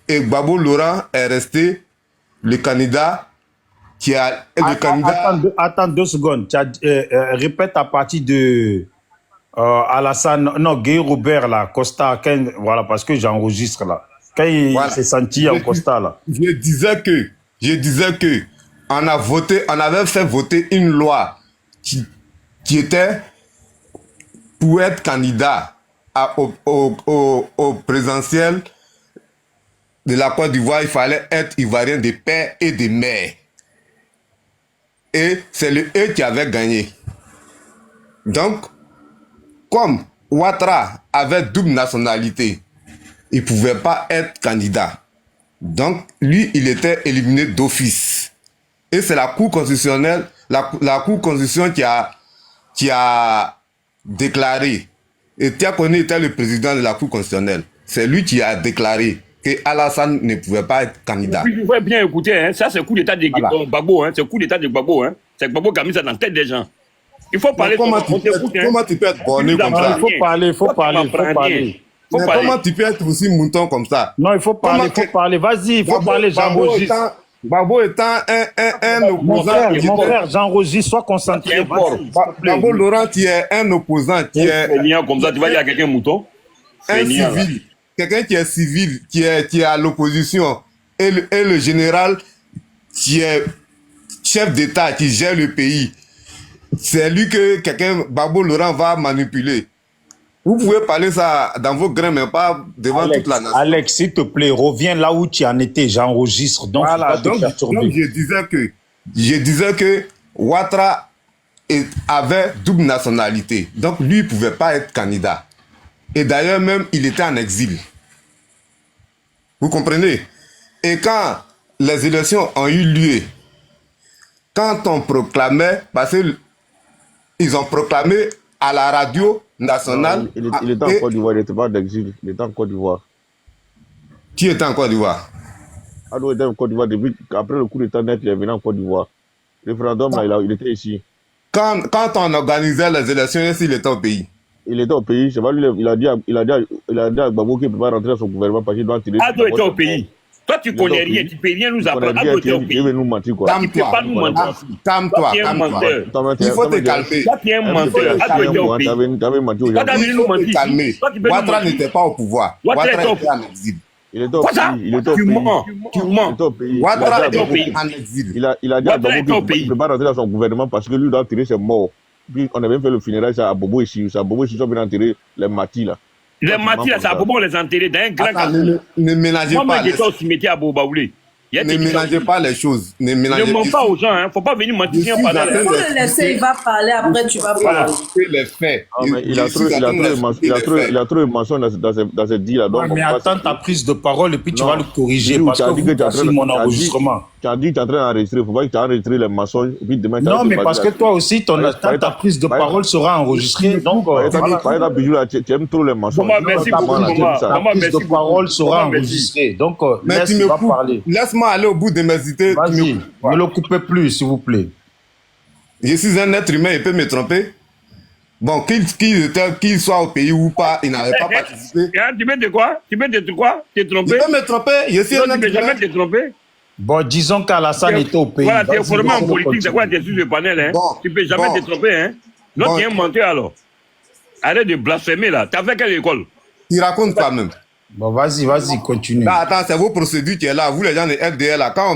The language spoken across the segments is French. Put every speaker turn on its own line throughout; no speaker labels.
Et Gbagbo Laurent est resté le candidat qui a...
Attends 2 secondes. Répète à partir de Alassane, non, Guy Robert, là, Costa, voilà, parce que j'enregistre là. Quand il s'est senti en Costa, là.
Je disais que on avait fait voter une loi qui était pour être candidat au présidentiel de la Côte d'Ivoire, il fallait être ivoirien de père et de mère. Et c'est eux qui avaient gagné. Donc, comme Ouattara avait double nationalité, il ne pouvait pas être candidat. Donc, lui, il était éliminé d'office. Et c'est la Cour constitutionnelle, la Cour constitutionnelle qui a déclaré. Et Tiakone était le président de la Cour constitutionnelle. C'est lui qui a déclaré que Alassane ne pouvait pas être candidat.
Il faut bien écouter, hein. Ça c'est le coup d'état de Gbagbo, hein. C'est le coup d'état de Gbagbo, hein. C'est Gbagbo qui a mis ça dans la tête des gens. Il faut parler.
Comment tu peux être borné comme ça?
Il faut parler.
Mais comment tu peux être aussi mouton comme ça?
Non, il faut parler. Vas-y, il faut parler, j'enregistre.
Gbagbo étant un opposant.
Mon frère, j'enregistre, sois concentré.
Gbagbo Laurent, qui est un opposant, qui est...
Comme ça, tu vas dire à quelqu'un mouton?
Un civil. Quelqu'un qui est civil, qui est à l'opposition. Et le général qui est chef d'État, qui gère le pays. C'est lui que Gbagbo Laurent va manipuler. Vous pouvez parler ça dans vos grains, mais pas devant toute la nation.
Alex, s'il te plaît, reviens là où tu en étais, j'enregistre. Donc,
voilà, donc je disais que Ouattara avait double nationalité. Donc, lui, il ne pouvait pas être candidat. Et d'ailleurs, même, il était en exil. Vous comprenez? Et quand les élections ont eu lieu, quand on proclamait, parce qu'ils ont proclamé à la radio nationale...
Il était en Côte d'Ivoire, il n'était pas d'exil, il était en Côte d'Ivoire.
Qui était en Côte d'Ivoire?
Adou était en Côte d'Ivoire, après le coup d'État net, il est venu en Côte d'Ivoire. Le référendum, là, il était ici.
Quand on organisait les élections, il était au pays.
Il était au pays, c'est pas lui, il a dit à Gbagbo qu'il ne peut pas rentrer dans son gouvernement parce qu'il doit tirer...
Adou était au pays. Toi, tu connais rien, tu ne peux rien nous apprendre. Adou était au pays.
Il veut nous mentir, quoi.
Calme-toi. Il faut te calmer.
Toi, tu es un menteur. Adou était au pays. Toi, tu as venu nous mentir.
Ouattara n'était pas au pouvoir. Ouattara était en exil.
Il était au pays. Il était au pays.
Tu mens.
Ouattara était en exil.
Il a dit à Gbagbo qu'il ne peut pas rentrer dans son gouvernement parce que lui doit tirer ses morts. Puis on a même fait le funérail à Bobo ici. Bobo ici sont venus enterrer les matis là.
Les matis là, c'est à Bobo on les a enterrés dans un grand
carton. Ne ménagez pas.
Moi, j'étais au cimetière à Bobaoulé.
Ne ménagez pas les choses. Ne
mens pas aux gens, hein. Faut pas venir mentir.
Il faut le laisser, il va parler, après tu vas parler.
Les faits.
Il a trop de mensonges dans cette dit là.
Mais attends ta prise de parole et puis tu vas le corriger parce que vous cassez mon enregistrement.
Tu as dit que tu es en train d'enregistrer, il faut pas que tu enregistres les mensonges.
Non, mais parce que toi aussi, ta prise de parole sera enregistrée. Donc,
par exemple, Bijou, tu aimes trop les mensonges.
Ta prise de parole sera enregistrée. Donc, laisse-moi parler.
Laisse-moi aller au bout de mes idées.
Vas-y, ne le coupez plus, s'il vous plaît.
Je suis un être humain, il peut me tromper. Bon, qu'il soit au pays ou pas, il n'avait pas participé.
Tu veux de quoi? Tu veux de quoi? Tu es trompé?
Il peut me tromper, je suis un être humain.
Tu ne peux jamais te tromper.
Bon, disons qu'Alassane était au pays.
Voilà, tu es formé en politique, c'est quoi tu es sur le panel, hein? Tu ne peux jamais te tromper, hein? Non, tu es un menteur alors. Arrête de blasphémer là. Tu as fait quelle école?
Il raconte quand même.
Bon, vas-y, continue.
Là, attends, c'est vos procédures qui est là. Vous, les gens de FDL, là, quand on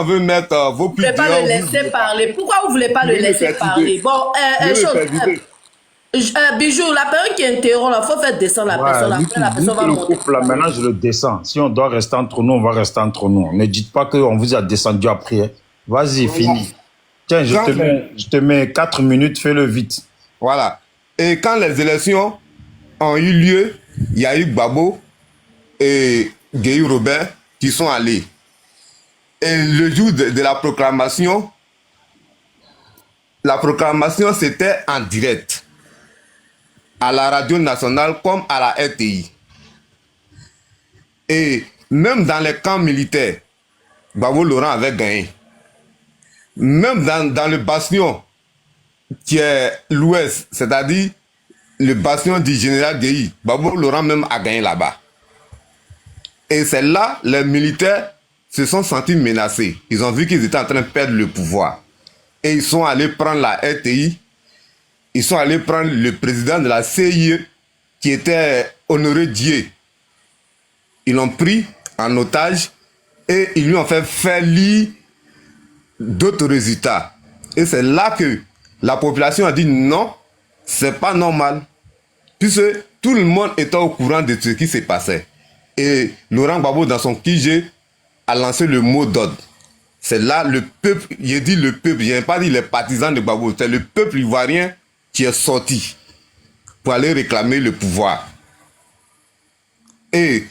veut mettre vos
pubs... Vous ne voulez pas le laisser parler. Pourquoi vous ne voulez pas le laisser parler? Bon, Bijou, la personne qui interrompt, il faut faire descendre la personne. Après, la personne va monter.
Là, maintenant, je le descends. Si on doit rester entre nous, on va rester entre nous. Ne dites pas qu'on vous a descendu après. Vas-y, fini. Tiens, je te mets 4 minutes, fais-le vite.
Voilà. Et quand les élections ont eu lieu, il y a eu Gbagbo et Guy Robert qui sont allés. Et le jour de la proclamation c'était en direct. À la radio nationale comme à la RTI. Et même dans les camps militaires, Gbagbo Laurent avait gagné. Même dans le bastion qui est l'ouest, c'est-à-dire le bastion du général Gueye, Gbagbo Laurent même a gagné là-bas. Et c'est là, les militaires se sont sentis menacés. Ils ont vu qu'ils étaient en train de perdre le pouvoir. Et ils sont allés prendre la RTI. Ils sont allés prendre le président de la CIE, qui était Honoré Dié. Ils l'ont pris en otage et ils lui ont fait faire lire d'autres résultats. Et c'est là que la population a dit non, c'est pas normal. Puisque tout le monde était au courant de ce qui se passait. Et Laurent Gbagbo, dans son QG, a lancé le mot d'ordre. C'est là le peuple, il dit le peuple, je n'ai pas dit les partisans de Gbagbo, c'est le peuple ivoirien qui est sorti pour aller réclamer le pouvoir. Et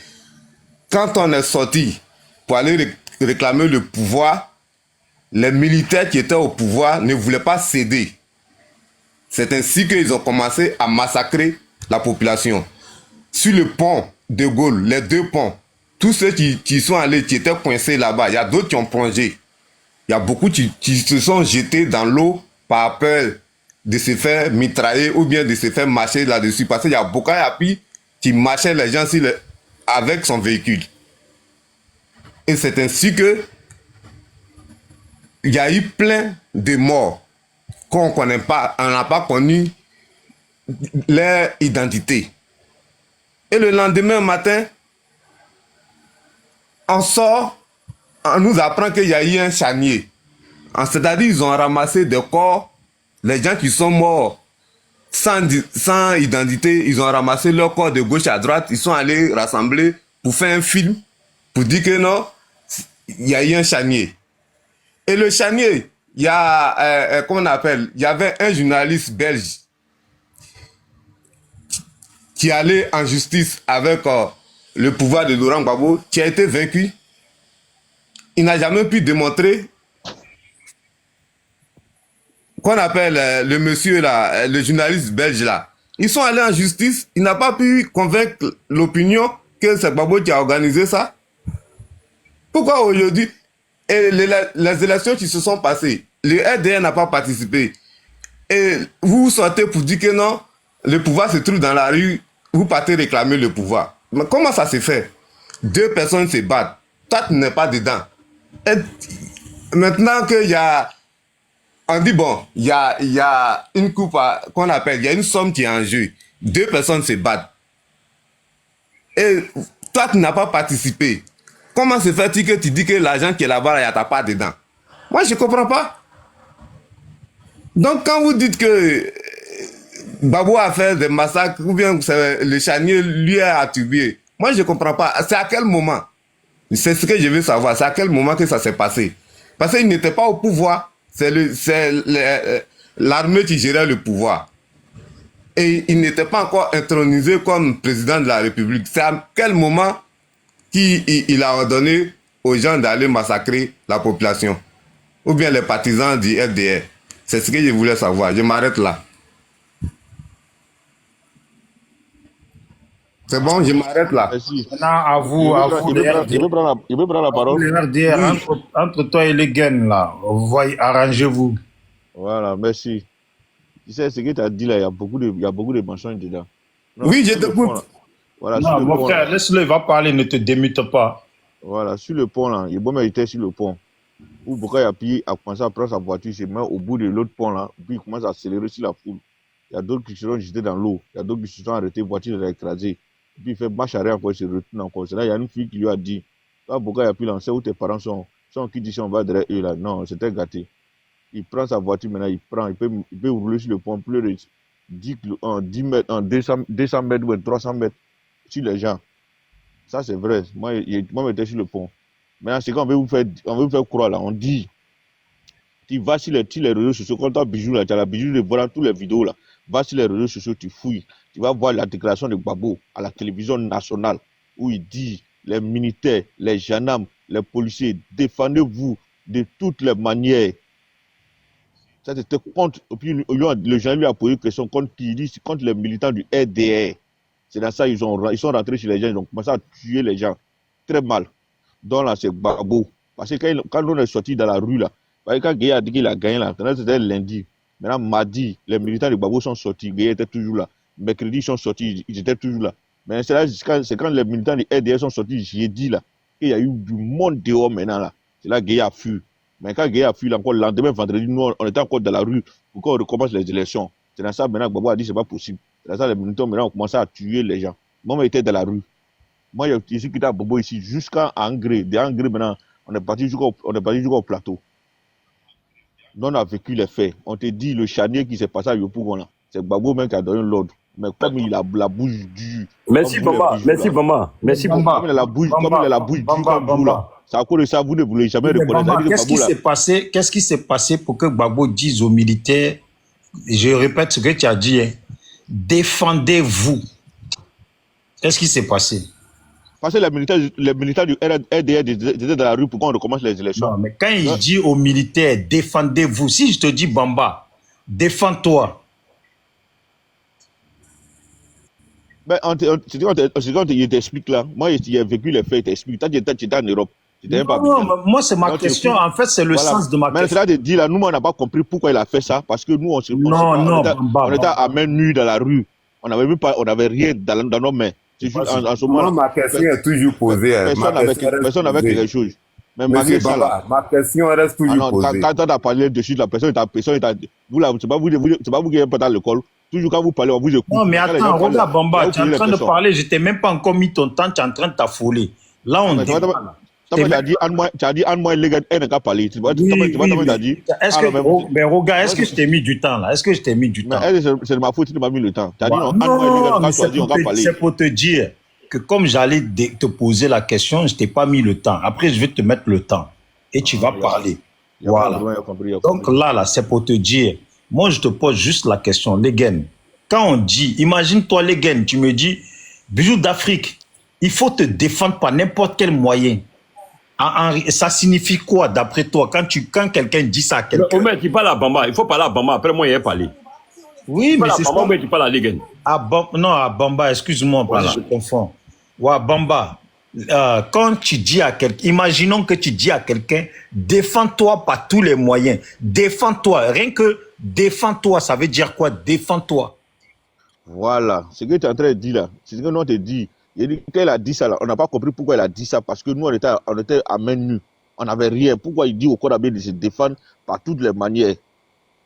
quand on est sorti pour aller réclamer le pouvoir, les militaires qui étaient au pouvoir ne voulaient pas céder. C'est ainsi qu'ils ont commencé à massacrer la population. Sur le pont de Gaulle, les deux ponts, tous ceux qui sont allés, qui étaient coincés là-bas, il y a d'autres qui ont plongé. Il y a beaucoup qui se sont jetés dans l'eau par peur de se faire mitrailler ou bien de se faire marcher là-dessus. Parce qu'il y a beaucoup qui marchaient les gens avec son véhicule. Et c'est ainsi que il y a eu plein de morts qu'on ne connaît pas, on n'a pas connu leur identité. Et le lendemain matin, on sort, on nous apprend qu'il y a eu un charnier. C'est-à-dire ils ont ramassé des corps, les gens qui sont morts sans identité, ils ont ramassé leurs corps de gauche à droite, ils sont allés rassembler pour faire un film, pour dire que non, il y a eu un charnier. Et le charnier, il y a, comment on appelle, il y avait un journaliste belge qui allait en justice avec le pouvoir de Laurent Gbagbo, qui a été vaincu. Il n'a jamais pu démontrer qu'on appelle le monsieur là, le journaliste belge là. Ils sont allés en justice, il n'a pas pu convaincre l'opinion que c'est Gbagbo qui a organisé ça. Pourquoi aujourd'hui, et les élections qui se sont passées, le RDR n'a pas participé. Et vous sortez pour dire que non, le pouvoir se trouve dans la rue, vous partez réclamer le pouvoir. Mais comment ça se fait? Deux personnes se battent, toi tu n'es pas dedans. Et maintenant qu'il y a, on dit bon, il y a une coupe qu'on appelle, il y a une somme qui est en jeu. Deux personnes se battent. Et toi tu n'as pas participé. Comment se fait-il que tu dis que l'argent qui est là-bas, il n'y a ta part dedans? Moi, je ne comprends pas. Donc, quand vous dites que Gbagbo a fait des massacres, ou bien le charnier lui a attribué, moi, je ne comprends pas. C'est à quel moment? C'est ce que je veux savoir. C'est à quel moment que ça s'est passé? Parce qu'il n'était pas au pouvoir. C'est l'armée qui gérait le pouvoir. Et il n'était pas encore intronisé comme président de la République. C'est à quel moment il a ordonné aux gens d'aller massacrer la population, ou bien les partisans du FDR. C'est ce que je voulais savoir. Je m'arrête là. C'est bon, je m'arrête là.
Merci.
Maintenant, à vous,
Il veut prendre la parole.
Les RDR, entre toi et les gains, là, voyez, arrangez-vous.
Voilà, merci. Tu sais, ce que tu as dit là, il y a beaucoup de mensonges dedans. Non,
oui, je t'écoute.
Voilà,
non, mon frère, laisse-le, il va parler, ne te démute pas.
Voilà, sur le pont là, il était sur le pont. Où Boka Yapi a commencé à prendre sa voiture, il se met au bout de l'autre pont là, puis il commence à accélérer sur la foule. Il y a d'autres qui se sont jetés dans l'eau, il y a d'autres qui se sont arrêtés, la voiture est écrasée. Puis il fait marche arrière encore, il se retourne encore. C'est là, il y a une fille qui lui a dit, ah, Boka Yapi, là, on sait où tes parents sont qui disent on va derrière eux là. Non, c'était gâté. Il prend sa voiture maintenant, il peut rouler sur le pont plus de 10 mètres, en 200 mètres ou 300 mètres sur les gens. Ça, c'est vrai. Moi, j'étais sur le pont. Maintenant, c'est quand on veut vous faire croire, là. On dit, tu vas sur les réseaux sociaux, quand tu as Bijou, là, tu as la Bijou de voir toutes les vidéos, là. Va sur les réseaux sociaux, tu fouilles. Tu vas voir la déclaration de Gbagbo à la télévision nationale, où il dit, les militaires, les gendarmes, les policiers, défendez-vous de toutes les manières. Ça, c'était contre, et puis le gendarme lui a posé une question contre qui? Il dit, c'est contre les militants du RDR. C'est dans ça ils sont rentrés chez les gens, ils ont commencé à tuer les gens. Très mal. Donc là, c'est Gbagbo. Parce que quand on est sorti dans la rue, là, quand Gueye a dit qu'il a gagné, là, c'était lundi. Maintenant, mardi, les militants de Gbagbo sont sortis. Gueye était toujours là. Mercredi, ils sont sortis, ils étaient toujours là. Mais c'est quand les militants du RDR sont sortis, j'ai dit là, qu'il y a eu du monde dehors maintenant là. C'est là que Gueye a fui. Mais quand Gueye a fui, encore le lendemain, vendredi, nous, on était encore dans la rue pour qu'on recommence les élections. C'est dans ça maintenant que Gbagbo a dit c'est pas possible. C'est dans ça que les militants maintenant ont commencé à tuer les gens. Moi, j'étais dans la rue. Moi, je suis quitté à Bobo ici jusqu'à Angré. De Angré maintenant, on est parti jusqu'au plateau. Nous, on a vécu les faits. On te dit le charnier qui s'est passé à Yopougon là. C'est Gbagbo même qui a donné l'ordre. Mais comme il a la bouche dure.
Merci Bamba, merci Bamba, merci Bamba.
Comme il a la bouche dure comme vous là. C'est à cause de ça, vous ne voulez jamais reconnaître.
Qu'est-ce qui s'est passé pour que Gbagbo dise aux militaires, je répète ce que tu as dit, hein, défendez-vous. Qu'est-ce qui s'est passé?
Parce que les militaires du RDR étaient dans la rue pour qu'on recommence les élections.
Non, mais quand il dit aux militaires, défendez-vous, si je te dis Bamba, défends-toi.
Ben, c'est quand il t'explique là. Moi, j'ai vécu les faits, il t'explique. Tu étais en Europe.
Non, moi, c'est ma question. En fait, c'est le sens de ma question.
Mais c'est là de dire là, nous, on n'a pas compris pourquoi il a fait ça. Parce que nous, on était à main nue dans la rue. On n'avait rien dans nos mains. C'est juste en ce moment.
Ma question est toujours posée.
Personne n'avait quelque chose. Mais malgré ça, là,
ma question reste toujours posée.
Quand on a parlé dessus, la personne vous là, c'est pas vous qui n'êtes pas dans l'école. Toujours quand vous parlez, on vous écoute.
Non, mais attends, regarde, Bamba, tu es en train de parler, je t'ai même pas encore mis ton temps, tu es en train de t'affoler. Là, on dit.
Tu as dit, Anne-moi, les gars, elle n'a qu'à parler. Tu vois, tu as dit.
Mais regarde, est-ce que je t'ai mis du temps, là? Est-ce que je t'ai mis du temps?
C'est de ma faute, tu ne m'as mis le temps. Tu as dit, non,
Anne-moi, c'est pour te dire que comme j'allais te poser la question, je ne t'ai pas mis le temps. Après, je vais te mettre le temps. Et tu vas parler. Voilà. Donc là, c'est pour te dire. Moi, je te pose juste la question, Legen. Quand on dit, imagine-toi, Legen, tu me dis, Bijou d'Afrique, il faut te défendre par n'importe quel moyen. Ça signifie quoi, d'après toi, quand quelqu'un dit ça à quelqu'un?
Omer, tu parles à Bamba, il faut parler à Bamba, après moi, il a parlé.
Oui, mais c'est ça.
Bamba, tu parles à Legen.
Non, à Bamba, excuse-moi, je confonds. Ouais, Bamba, quand tu dis à quelqu'un, imaginons que tu dis à quelqu'un, défends-toi par tous les moyens. Défends-toi, rien que défends-toi, ça veut dire quoi? Défends-toi.
Voilà, ce que tu es en train de dire là, c'est ce que nous on te dit. Quand a dit ça là, on n'a pas compris pourquoi il a dit ça, parce que nous on était à main nue, on n'avait rien. Pourquoi il dit au Korabé de se défendre par toutes les manières?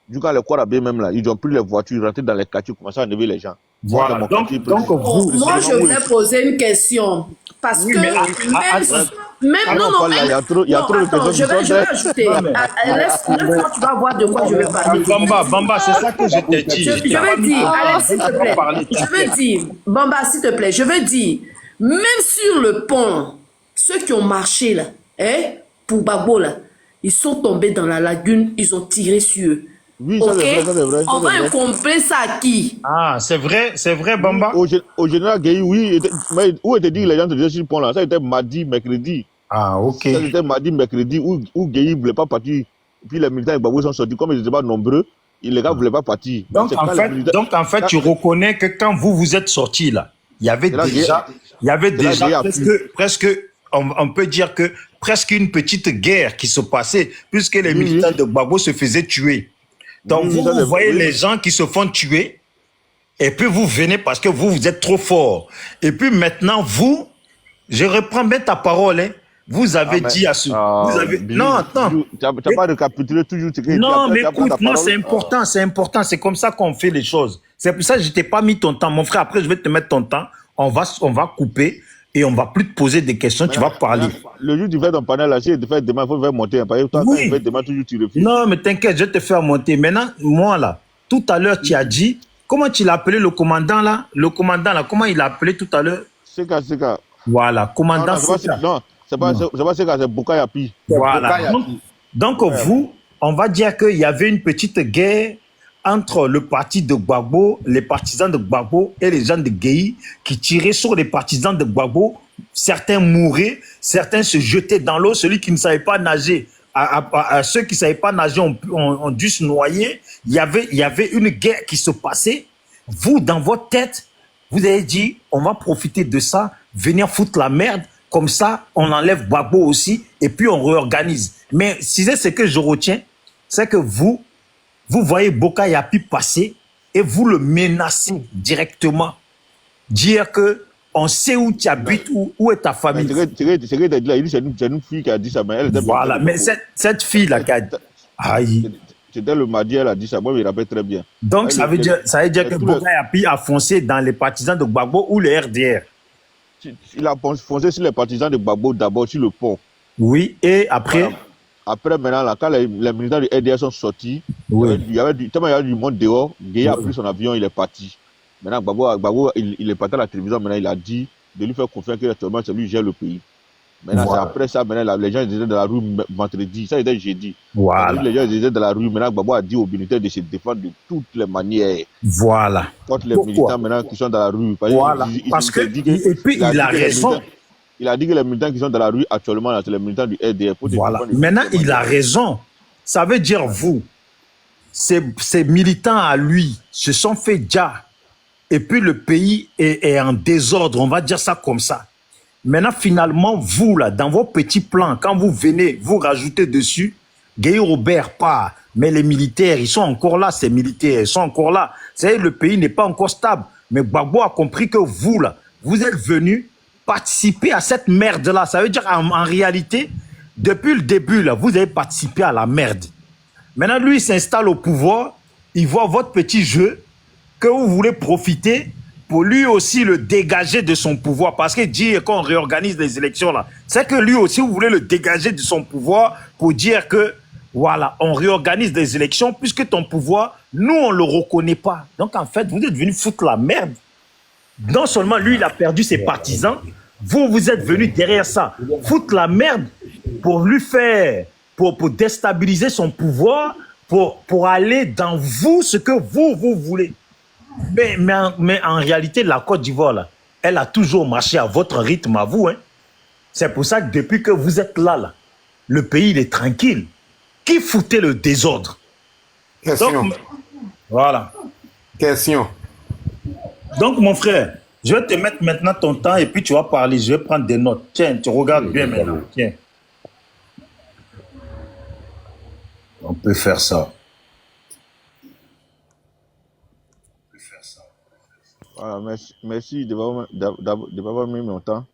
Du coup, le Korabé même là, ils ont pris les voitures, rentré dans les quartiers, commencé à enlever les gens.
Voilà, donc vous...
Moi, je voulais poser une question, parce que même non,
il y a trop de personnes
je vais ajouter. Laisse-moi, tu vas voir de quoi je vais parler.
Bamba, c'est ça que je t'ai dit.
Je veux dire, allez, s'il te plaît. Je veux dire, Bamba, s'il te plaît, je veux dire, même sur le pont, ceux qui ont marché là, pour Gbagbo là, ils sont tombés dans la lagune, ils ont tiré sur eux.
Oui, ça c'est vrai.
On va incomprer ça à qui?
Ah, c'est vrai, Bamba.
Au général Gueye, oui, mais où était dit les gens étaient sur le pont là? Ça était mardi, mercredi.
Ah, ok.
Ça était mardi, mercredi, où Gueye ne voulait pas partir. Puis les militants de Gbagbo sont sortis, comme ils n'étaient pas nombreux, les gars ne voulaient pas partir.
Donc en fait, tu reconnais que quand vous êtes sortis là, il y avait déjà presque, on peut dire que presque une petite guerre qui se passait, puisque les militants de Gbagbo se faisaient tuer. Donc vous voyez les gens qui se font tuer, et puis vous venez parce que vous êtes trop fort. Et puis maintenant, je reprends bien ta parole, hein, vous avez dit à ce... non, attends.
Tu n'as pas récapitulé toujours.
Non, mais écoute, non, c'est important, c'est comme ça qu'on fait les choses. C'est pour ça que je t'ai pas mis ton temps. Mon frère, après, je vais te mettre ton temps, on va couper, et on va plus te poser des questions, tu vas parler.
Le jour du fait ton panel, là, si tu fais demain, il faut faire monter. Toi,
oui.
Tu fais demain, toujours tu refuses.
Non, mais t'inquiète, je vais te faire monter. Maintenant, moi, là, tout à l'heure, tu as dit, comment tu l'as appelé le commandant, là? Le commandant, là, comment il l'a appelé tout à l'heure?
Seka.
Voilà, commandant Seka.
Non, c'est pas Seka, c'est Bukayapi.
Voilà. Donc vous, on va dire qu'il y avait une petite guerre entre le parti de Gbagbo, les partisans de Gbagbo et les gens de Gueye qui tiraient sur les partisans de Gbagbo. Certains mouraient, certains se jetaient dans l'eau. Celui qui ne savait pas nager, ceux qui ne savaient pas nager ont dû se noyer. Il y avait une guerre qui se passait. Vous, dans votre tête, vous avez dit, on va profiter de ça, venir foutre la merde. Comme ça, on enlève Gbagbo aussi et puis on réorganise. Mais si c'est ce que je retiens, c'est que vous voyez Boka Yapi passer et vous le menacez directement. Dire que On sait où tu habites, où est ta famille.
C'est ce que tu as dit là. Il dit c'est une fille qui a dit ça, mais elle était...
Voilà, mais cette fille-là qui a... Aïe.
C'était le mardi, elle a dit ça. Moi, je me rappelle très bien.
Donc, ça veut dire que Boga Yapi a foncé dans les partisans de Gbagbo ou les RDR.
Il a foncé sur les partisans de Gbagbo d'abord, sur le pont.
Oui, et après...
Voilà. Après, maintenant, là, quand les militants du RDR sont sortis,
oui.
il y avait du monde dehors. Guéa a pris son avion, il est parti. Maintenant, Gbagbo, il est parti à la télévision. Maintenant, il a dit de lui faire confiance que actuellement, c'est lui qui gère le pays. Maintenant, voilà. C'est après ça, maintenant, les gens étaient dans la rue vendredi. Ça, c'était jeudi.
Voilà.
Les gens étaient dans la rue. Maintenant, Gbagbo a dit aux militaires de se défendre de toutes les manières.
Voilà.
Contre les militants maintenant qui sont dans la rue.
Voilà. Parce que, et puis, il a raison.
Il a dit que les militants qui sont dans la rue actuellement, c'est les militants du RDR.
Voilà. Maintenant, il a raison. Ça veut dire, vous, ces militants à lui se sont fait déjà. Et puis, le pays est en désordre. On va dire ça comme ça. Maintenant, finalement, vous, là, dans vos petits plans, quand vous venez, vous rajoutez dessus, Gueye Robert part. Mais les militaires, ils sont encore là, ces militaires, ils sont encore là. Vous savez, le pays n'est pas encore stable. Mais Gbagbo a compris que vous, là, vous êtes venus participer à cette merde-là. Ça veut dire, en réalité, depuis le début, là, vous avez participé à la merde. Maintenant, lui, il s'installe au pouvoir, il voit votre petit jeu, que vous voulez profiter pour lui aussi le dégager de son pouvoir. Parce qu'il dit qu'on réorganise les élections, là, c'est que lui aussi, vous voulez le dégager de son pouvoir pour dire que, voilà, on réorganise les élections puisque ton pouvoir, nous, on ne le reconnaît pas. Donc, en fait, vous êtes venu foutre la merde. Non seulement lui, il a perdu ses partisans, vous êtes venu derrière ça, foutre la merde pour lui faire, pour déstabiliser son pouvoir, pour aller dans vous ce que vous voulez. Mais en réalité, la Côte d'Ivoire, là, elle a toujours marché à votre rythme, à vous. Hein. C'est pour ça que depuis que vous êtes là, le pays, il est tranquille. Qui foutait le désordre?
Question.
Donc, voilà.
Question.
Donc, mon frère, je vais te mettre maintenant ton temps et puis tu vas parler. Je vais prendre des notes. Tiens, tu regardes bien maintenant. Tiens. On peut faire ça.
Voilà, merci de m'avoir mis mon temps.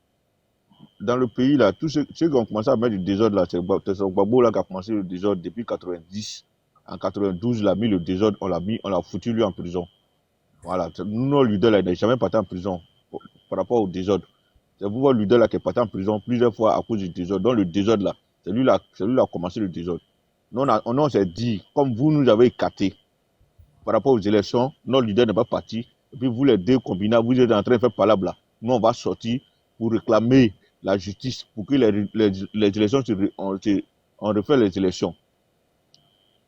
Dans le pays, là, tous ceux qui ont commencé à mettre du désordre, là, c'est Gbagbo là qui a commencé le désordre depuis 90. En 92, il a mis le désordre, on l'a foutu lui en prison. Voilà, nous, nos leaders, là, il n'est jamais parti en prison par rapport au désordre. C'est vous, votre leader là, qui est parti en prison plusieurs fois à cause du désordre. Donc, le désordre, là, c'est lui là qui a commencé le désordre. Nous, on s'est dit, comme vous nous avez écartés par rapport aux élections, notre leader n'est pas parti. Et puis, vous les deux combinés, vous êtes en train de faire palabre là. Nous, on va sortir pour réclamer la justice, pour que les élections, on refait les élections.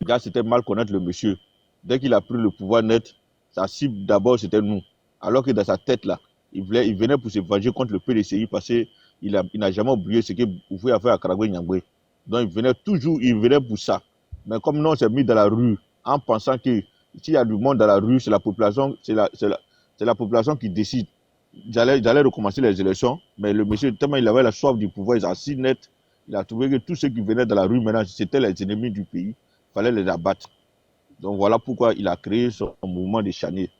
Là, c'était mal connaître le monsieur. Dès qu'il a pris le pouvoir net, sa cible d'abord, c'était nous. Alors que dans sa tête, là, il venait pour se venger contre le PDCI parce qu'il n'a jamais oublié ce qu'il pouvait faire à Karagwe Nyangwe. Donc, il venait pour ça. Mais comme nous, on s'est mis dans la rue en pensant que s'il y a du monde dans la rue, c'est la population, c'est la population qui décide. J'allais recommencer les élections, mais le monsieur, tellement il avait la soif du pouvoir, il a si net, il a trouvé que tous ceux qui venaient dans la rue, maintenant, c'était les ennemis du pays. Il fallait les abattre. Donc voilà pourquoi il a créé son mouvement des charniers.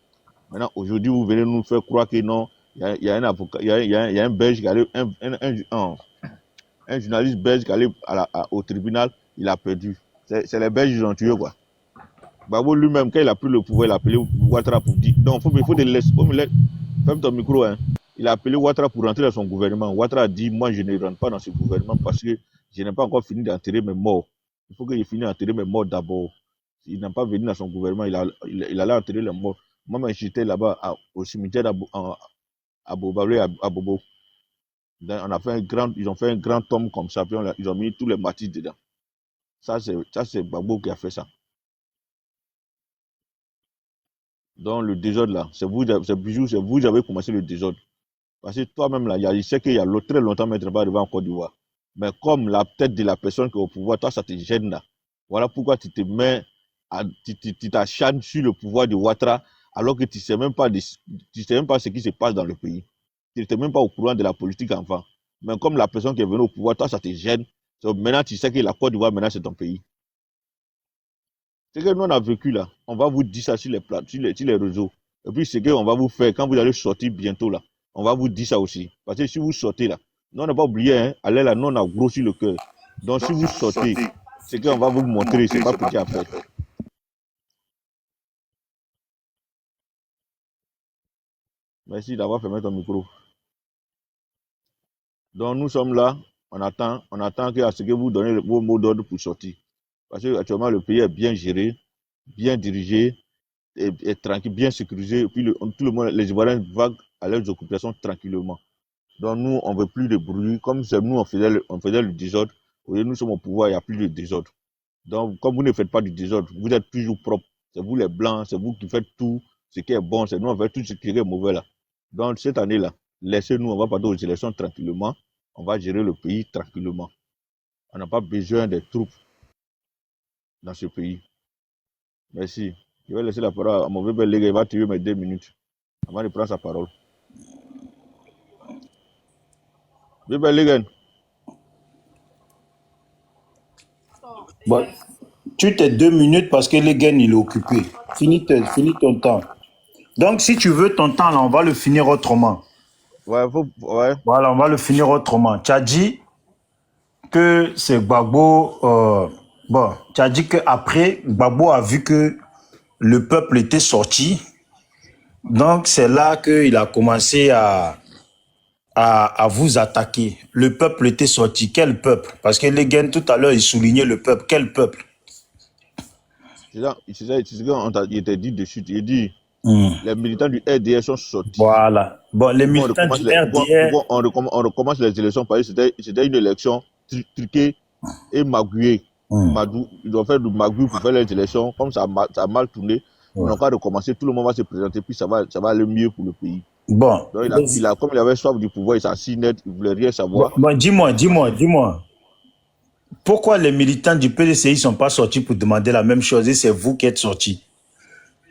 Maintenant, aujourd'hui, vous venez nous faire croire que non, il y a un avocat, il y a un belge qui allait, un journaliste belge qui allait au tribunal, il a perdu. C'est les Belges qui l'ont tué, quoi. Gbagbo lui-même, quand il a pris le pouvoir, il a appelé Ouattara pour dire. Donc, il faut te laisser. Ferme ton micro, hein. Il a appelé Ouattara pour rentrer dans son gouvernement. Ouattara a dit, moi, je ne rentre pas dans ce gouvernement parce que je n'ai pas encore fini d'enterrer mes morts. Il faut que je finisse d'enterrer mes morts d'abord. Il n'a pas venu dans son gouvernement, il allait enterrer les morts. Moi, j'étais là-bas au cimetière à Bobalé, à Bobo. Ils ont fait un grand tombe comme ça, puis ils ont mis tous les martyrs dedans. Ça, c'est Gbagbo qui a fait ça. Donc, le désordre, là, c'est vous qui avez commencé le désordre. Parce que toi-même, là, il sait qu'il y a très longtemps, mais tu n'es pas arrivé en Côte d'Ivoire. Mais comme la tête de la personne qui est au pouvoir, toi, ça te gêne, là. Voilà pourquoi tu te mets, tu t'acharnes sur le pouvoir de Ouattara, alors que tu ne sais même pas ce qui se passe dans le pays. Tu n'étais même pas au courant de la politique avant. Mais comme la personne qui est venue au pouvoir, toi, ça te gêne. Donc, maintenant, tu sais que la Côte d'Ivoire, maintenant, c'est ton pays. C'est que nous, on a vécu là. On va vous dire ça sur les réseaux. Et puis, c'est qu'on va vous faire, quand vous allez sortir bientôt là, on va vous dire ça aussi. Parce que si vous sortez là, nous on n'a pas oublié, hein, allez là, nous on a grossi le cœur. Donc si vous sortez, c'est qu'on va vous montrer, c'est pas petit à faire. Merci d'avoir fermé ton micro. Donc nous sommes là, on attend à ce que vous donnez vos mots d'ordre pour sortir. Parce que actuellement le pays est bien géré, bien dirigé, et tranquille, bien sécurisé. Et puis tout le monde, les Ivoiriens vaguent à leurs occupations tranquillement. Donc nous, on ne veut plus de bruit. Comme c'est nous, on faisait le désordre. Nous sommes au pouvoir, il n'y a plus de désordre. Donc comme vous ne faites pas du désordre, vous êtes toujours propre. C'est vous les blancs, c'est vous qui faites tout ce qui est bon, c'est nous on fait tout ce qui est mauvais là. Donc cette année-là, laissez-nous, on va partir aux élections tranquillement. On va gérer le pays tranquillement. On n'a pas besoin des troupes dans ce pays. Merci. Je vais laisser la parole à mon bébé Légué. Il va tuer mes 2 minutes avant de prendre sa parole. Bébé Légué.
Bon, tu t'es 2 minutes parce que Légué, il est occupé. Finis ton temps. Donc, si tu veux ton temps, là, on va le finir autrement.
Ouais.
Voilà, on va le finir autrement. Tu as dit que c'est Gbagbo. Tu as dit qu'après, Gbagbo a vu que le peuple était sorti. Donc, c'est là qu'il a commencé à vous attaquer. Le peuple était sorti. Quel peuple? Parce que les gars, tout à l'heure, il soulignait le peuple. Quel peuple?
C'est ce qu'on était dit dessus. Il dit les militants du RDR sont sortis.
Voilà. Bon, les militants du RDR...
On recommence les élections parce que c'était une élection truquée et magouillée. Ils ont fait du magouille pour faire les élections. Comme ça a mal tourné, on va recommencer. Tout le monde va se présenter, puis ça va aller mieux pour le pays.
Bon.
Donc, comme il avait soif du pouvoir, il s'est assis net, il ne voulait rien savoir.
Bon, dis-moi. Pourquoi les militants du PDCI ne sont pas sortis pour demander la même chose et c'est vous qui êtes sortis?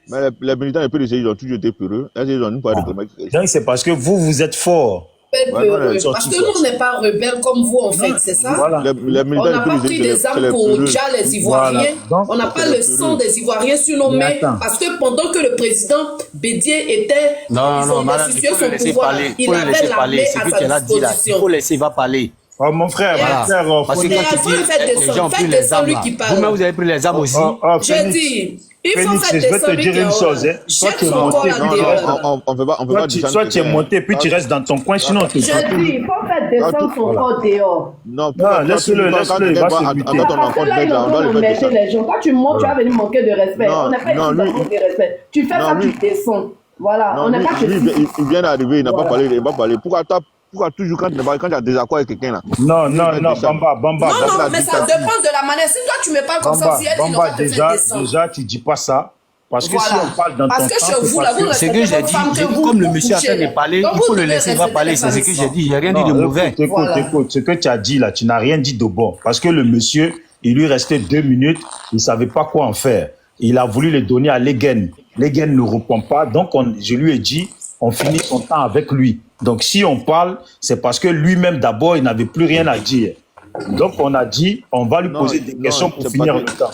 Mais les militants du PDCI, ils ont toujours été peureux. Ils ont pas réclamé.
Donc c'est parce que vous êtes forts.
Parce que nous, on n'est pas rebelles comme vous, en fait, c'est ça?
Voilà.
On n'a pas pris des armes pour déjà les Ivoiriens. Voilà. On n'a pas le sang des Ivoiriens sur nos mains. Parce que pendant que le président Bédier était destitué son pouvoir, il avait l'armée à sa disposition.
Il faut laisser, il va parler.
Oh, mon frère,
parce que quand tu dis, les gens ont pris les armes, vous-même vous avez pris les armes aussi.
J'ai dit, il faut faire
je vais te dire une chose. Soit tu es monté,
soit
tu es monté, puis tu restes dans ton coin, sinon tu
je dis, il faut faire descendre son corps dehors.
Non, laisse-le, il va se buter.
Parce que là, il est en train de mettre les gens. Quand tu montes, tu vas venir manquer de respect. On n'est pas ici dans manque de respect. Tu fais ça, tu descends. Voilà, on n'est pas que
il vient d'arriver, il n'a pas parlé, il n'a pas parlé. Pourquoi toujours quand tu as des accords avec quelqu'un là?
Non, Bamba.
Non, mais ça dépend de la manière. Si toi tu me parles comme ça, si elle dit non,
déjà, tu dis pas ça. Parce que si on parle dans ton temps,
chez vous, là, vous
c'est que j'ai dit, comme le monsieur a fait de parler, il faut le laisser, il va parler. C'est ce que j'ai dit, j'ai rien dit de mauvais.
Écoute, ce que tu as dit là, tu n'as rien dit de bon. Parce que le monsieur, il lui restait 2 minutes, il ne savait pas quoi en faire. Il a voulu les donner à Legen. Legen ne répond pas, donc je lui ai dit, on finit son temps avec lui. Donc, si on parle, c'est parce que lui-même, d'abord, il n'avait plus rien à dire. Donc, on a dit, on va lui poser des questions pour finir le temps.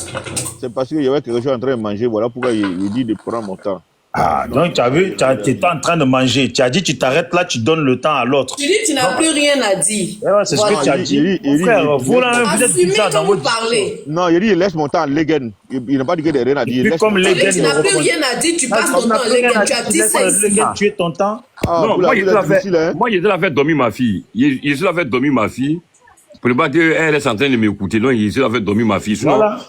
C'est parce qu'il y avait quelque chose en train de manger. Voilà pourquoi il dit de prendre mon temps.
Ah, donc tu as vu, tu étais en train de manger. Tu as dit, tu t'arrêtes là, tu donnes le temps à l'autre.
Tu dis, tu n'as plus rien à dire.
C'est ce que tu as dit. Frère, vous là, vous êtes bizarre dans votre
parler.
Non, il dit, il laisse mon temps à Legen. Il n'a pas dit qu'il n'a rien à dire.
Comme Legen,
tu n'as plus rien à dire, tu passes ton temps à Legen. Tu as dit ça ici.
Tu es ton temps.
Non, moi, il était là faire dormir ma fille. Il était là faire dormir ma fille. Pour ne pas dire qu'elle est en train de m'écouter. Non, il était là faire dormir ma fille.
Voilà.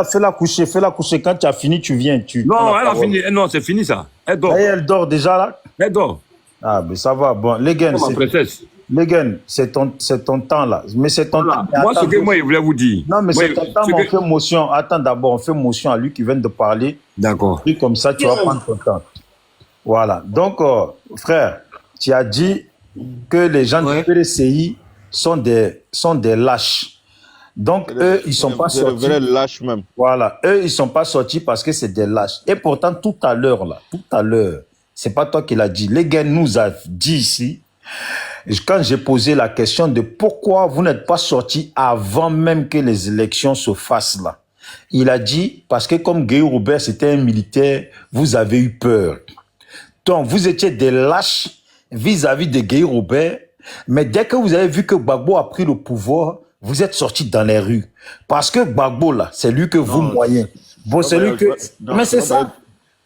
Fais-la coucher. Quand tu as fini, tu viens.
Non, elle a fini. Non, c'est fini ça. Elle dort.
Elle dort déjà là.
Elle dort.
Ah, mais ça va. Bon, Legen, c'est ton temps là. Mais c'est ton temps.
Moi, ce que moi, je voulais vous dire.
Non, mais c'est ton temps, on fait motion. Attends d'abord, on fait motion à lui qui vient de parler.
D'accord.
Puis comme ça, tu vas prendre ton temps. Voilà. Donc, frère, tu as dit que les gens du PDCI sont des lâches. Donc, eux, ils ne sont pas sortis.
C'est des vrais lâches même.
Voilà. Eux, ils ne sont pas sortis parce que c'est des lâches. Et pourtant, tout à l'heure, c'est pas toi qui l'as dit. Les gars nous a dit ici, quand j'ai posé la question de pourquoi vous n'êtes pas sortis avant même que les élections se fassent là. Il a dit, parce que comme Guy Robert, c'était un militaire, vous avez eu peur. Donc, vous étiez des lâches vis-à-vis de Guy Robert, mais dès que vous avez vu que Gbagbo a pris le pouvoir, vous êtes sortis dans les rues. Parce que Gbagbo, là, c'est lui que vous moyez. Bon, c'est lui que... Mais c'est ça.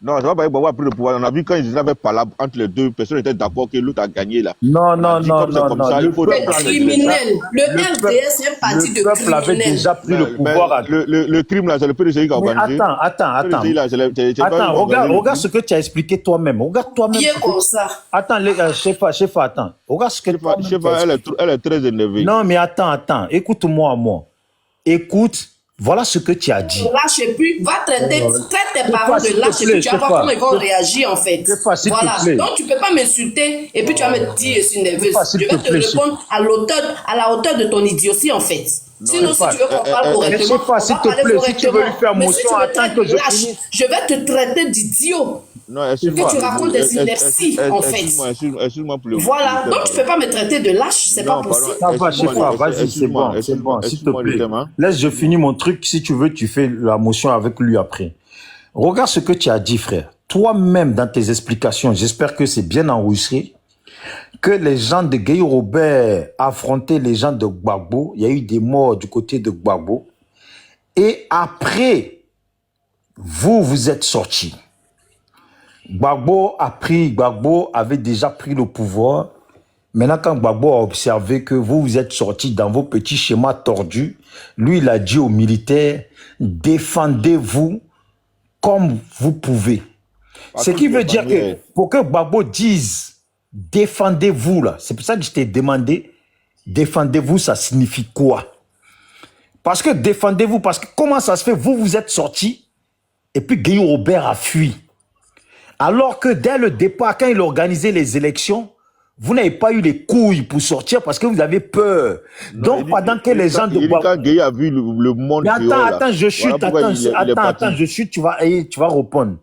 Non, ça va pas Gbagbo a pris le pouvoir. On a vu quand ils avaient parlé entre les deux, personne n'était d'accord que l'autre a gagné là.
Non.
Le criminel, le RDS est parti de criminel.
Le peuple avait déjà pris le pouvoir.
Le crime là, c'est le PDG qui a organisé.
Attends, regarde ce que tu as expliqué toi-même. Regarde toi-même.
Bien comme ça.
Attends, chef, attends. Regarde ce que tu as
dit. Elle est très énervée.
Non, mais attends. Écoute-moi, Écoute. Voilà ce que tu as dit.
Lâche plus, va traite tes parents de lâche plus. Tu vas voir comment ils vont réagir en fait. Voilà. Donc tu ne peux pas m'insulter et puis tu vas me dire je suis nerveuse. Je vais te répondre à la hauteur de ton idiotie en fait. Sinon, si tu veux qu'on parle correctement,
s'il te plaît, si tu veux lui faire motion, attends que je finisse.
Je vais te traiter d'idiot.
Non, excuse-moi.
Que tu racontes des inerties, en fait.
Excuse-moi pour le...
Voilà, donc tu ne peux pas me traiter de lâche, c'est pas possible.
Ça va, Chefa, vas-y, c'est bon, s'il te plaît. Laisse, je finis mon truc, si tu veux, tu fais la motion avec lui après. Regarde ce que tu as dit, frère. Toi-même, dans tes explications, j'espère que c'est bien enregistré, que les gens de Guy Robert affrontaient les gens de Gbagbo, il y a eu des morts du côté de Gbagbo, et après, vous êtes sortis. Gbagbo avait déjà pris le pouvoir. Maintenant, quand Gbagbo a observé que vous êtes sortis dans vos petits schémas tordus, lui, il a dit aux militaires, défendez-vous comme vous pouvez. Ce qui veut dire que pour que Gbagbo dise, défendez-vous là, c'est pour ça que je t'ai demandé, défendez-vous, ça signifie quoi? Parce que défendez-vous, parce que comment ça se fait, vous êtes sortis et puis Guy Robert a fui. Alors que dès le départ, quand il organisait les élections, vous n'avez pas eu les couilles pour sortir parce que vous avez peur. Donc, pendant que les gens de Gbagbo...
Quand Guy a vu le monde...
Mais attends, je chute, attends, je chute, tu vas répondre.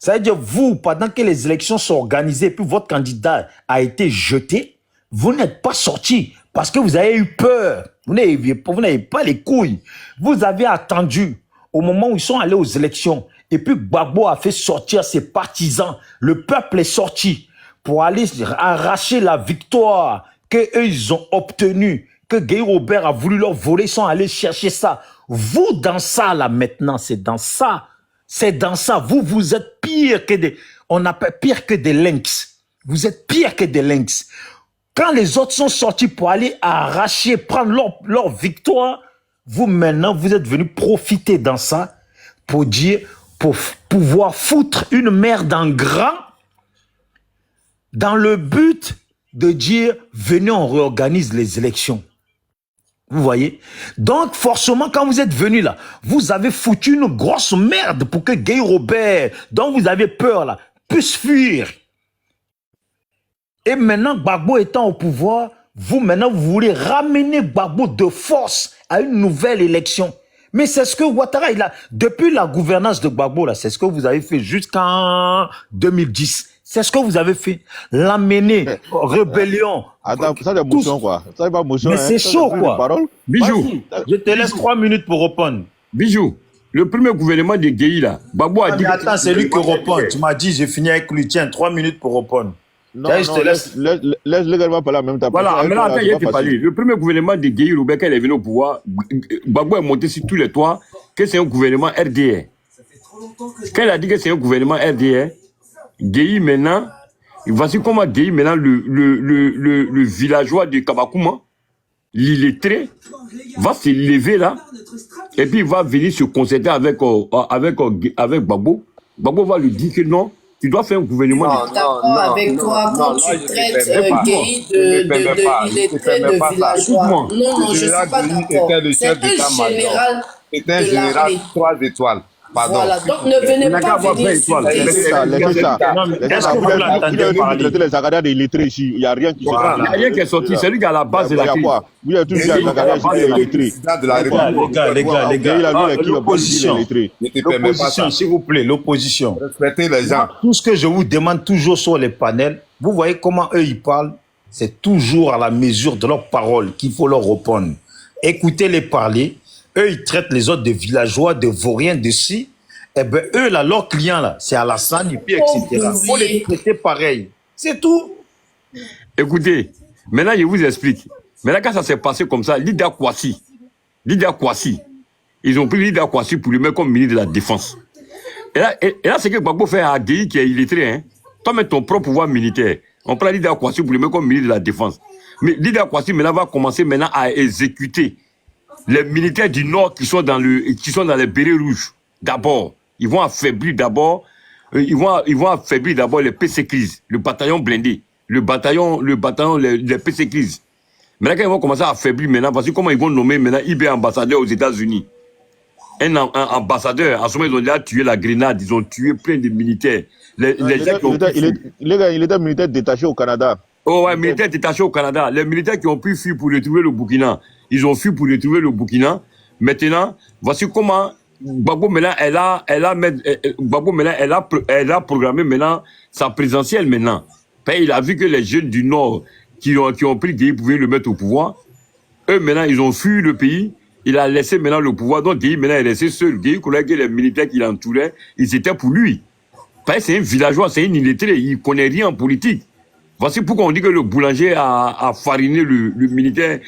Ça veut dire, vous, pendant que les élections sont organisées, puis votre candidat a été jeté, vous n'êtes pas sorti parce que vous avez eu peur. Vous n'avez pas les couilles. Vous avez attendu au moment où ils sont allés aux élections. Et puis Gbagbo a fait sortir ses partisans. Le peuple est sorti pour aller arracher la victoire qu'eux, ils ont obtenue, que Guy Robert a voulu leur voler. Ils sont allés chercher ça. Vous, dans ça, là, maintenant, c'est dans ça. C'est dans ça. Vous êtes pire que des... On appelle pire que des lynx. Vous êtes pire que des lynx. Quand les autres sont sortis pour aller arracher, prendre leur victoire, vous, maintenant, vous êtes venus profiter dans ça pour dire... pour pouvoir foutre une merde en grand dans le but de dire venez on réorganise les élections. Vous voyez? Donc forcément quand vous êtes venus là, vous avez foutu une grosse merde pour que Guy Robert, dont vous avez peur là, puisse fuir. Et maintenant Gbagbo étant au pouvoir, vous maintenant vous voulez ramener Gbagbo de force à une nouvelle élection. Mais c'est ce que Ouattara, depuis la gouvernance de Gbagbo, là, c'est ce que vous avez fait jusqu'en 2010. C'est ce que vous avez fait. L'amener, rébellion.
Attends, ça c'est motion, quoi. Ça c'est pas motion.
Mais c'est chaud, quoi.
Bijou.
Je te laisse 3 minutes pour répondre.
Bijou. Le premier gouvernement de Gueye, là, Gbagbo a dit...
Mais attends, c'est lui qui répond. Tu m'as dit, j'ai fini avec lui. Tiens, 3 minutes pour répondre.
Non, je te laisse légalement parler en même temps.
Voilà, maintenant, attends, il a été parlé. Le premier gouvernement de Gueye Robert, quand il est venu au pouvoir, Gbagbo est monté sur tous les toits que c'est un gouvernement RDR. Quand il a dit que c'est un gouvernement RDR, Gueye maintenant, voici comment Gueye maintenant, le villageois de Kabakouma, l'illettré, va se lever là, et puis il va venir se concerter avec Gbagbo. Gbagbo va lui dire que non, tu dois faire un gouvernement.
Non, d'accord avec toi quand tu traites Gueye d'illettré de villageois. Non, je ne suis pas d'accord. C'est un général de
3 étoiles. Pardon.
Voilà, donc ne venez pas venir
laissez ça. Est-ce que vous l'entendez parler? Les Agadars des illettrés ici, il n'y a rien qui sort.
Il n'y a rien qui est sorti, c'est lui qui est à la base de la crise.
Vous avez tous dit les Agadars des illettrés.
Les gars, l'opposition, s'il vous plaît, l'opposition.
Respectez les gens.
Tout ce que je vous demande toujours sur les panels, vous voyez comment eux ils parlent, c'est toujours à la mesure de leurs paroles qu'il faut leur répondre. Écoutez-les parler. Eux, ils traitent les autres de villageois, de vauriens, de ci. Eh bien, eux, là, leurs clients, là, c'est Alassane, et puis, etc. Il faut les traiter pareil. C'est tout.
Écoutez, maintenant je vous explique. Maintenant quand ça s'est passé comme ça, Lydia Kwasi, ils ont pris Lydia Kwasi pour lui mettre comme ministre de la Défense. Et là c'est que Gbagbo fait à Gueye qui est illettré, hein. Toi, mets ton propre pouvoir militaire. On prend Lydia Kwasi pour lui mettre comme ministre de la Défense. Mais Lydia Kwasi maintenant va commencer maintenant à exécuter les militaires du Nord qui sont dans les bérets rouges. D'abord, ils vont affaiblir d'abord les PC Crise, le bataillon blindé, les PC Crise. Maintenant, quand ils vont commencer à affaiblir maintenant, voici comment ils vont nommer maintenant IB ambassadeur aux États-Unis. Un ambassadeur, en ce moment, ils ont déjà tué la Grenade, ils ont tué plein de militaires.
Il était militaire détaché au Canada.
Oh ouais, militaire détaché au Canada. Les militaires qui ont pu fuir pour retrouver le Burkina, ils ont fui pour retrouver le Burkina. Maintenant, voici comment Gbagbo maintenant, elle a programmé maintenant sa présidentielle maintenant. Il a vu que les jeunes du Nord qui ont pris Gueye pour venir le mettre au pouvoir, eux maintenant, ils ont fui le pays. Il a laissé maintenant le pouvoir. Donc Gueye maintenant est resté seul. Gueye connaît que les militaires qui l'entouraient, ils étaient pour lui. C'est un villageois, c'est un illettré, il ne connaît rien en politique. Voici pourquoi on dit que le boulanger a fariné le militaire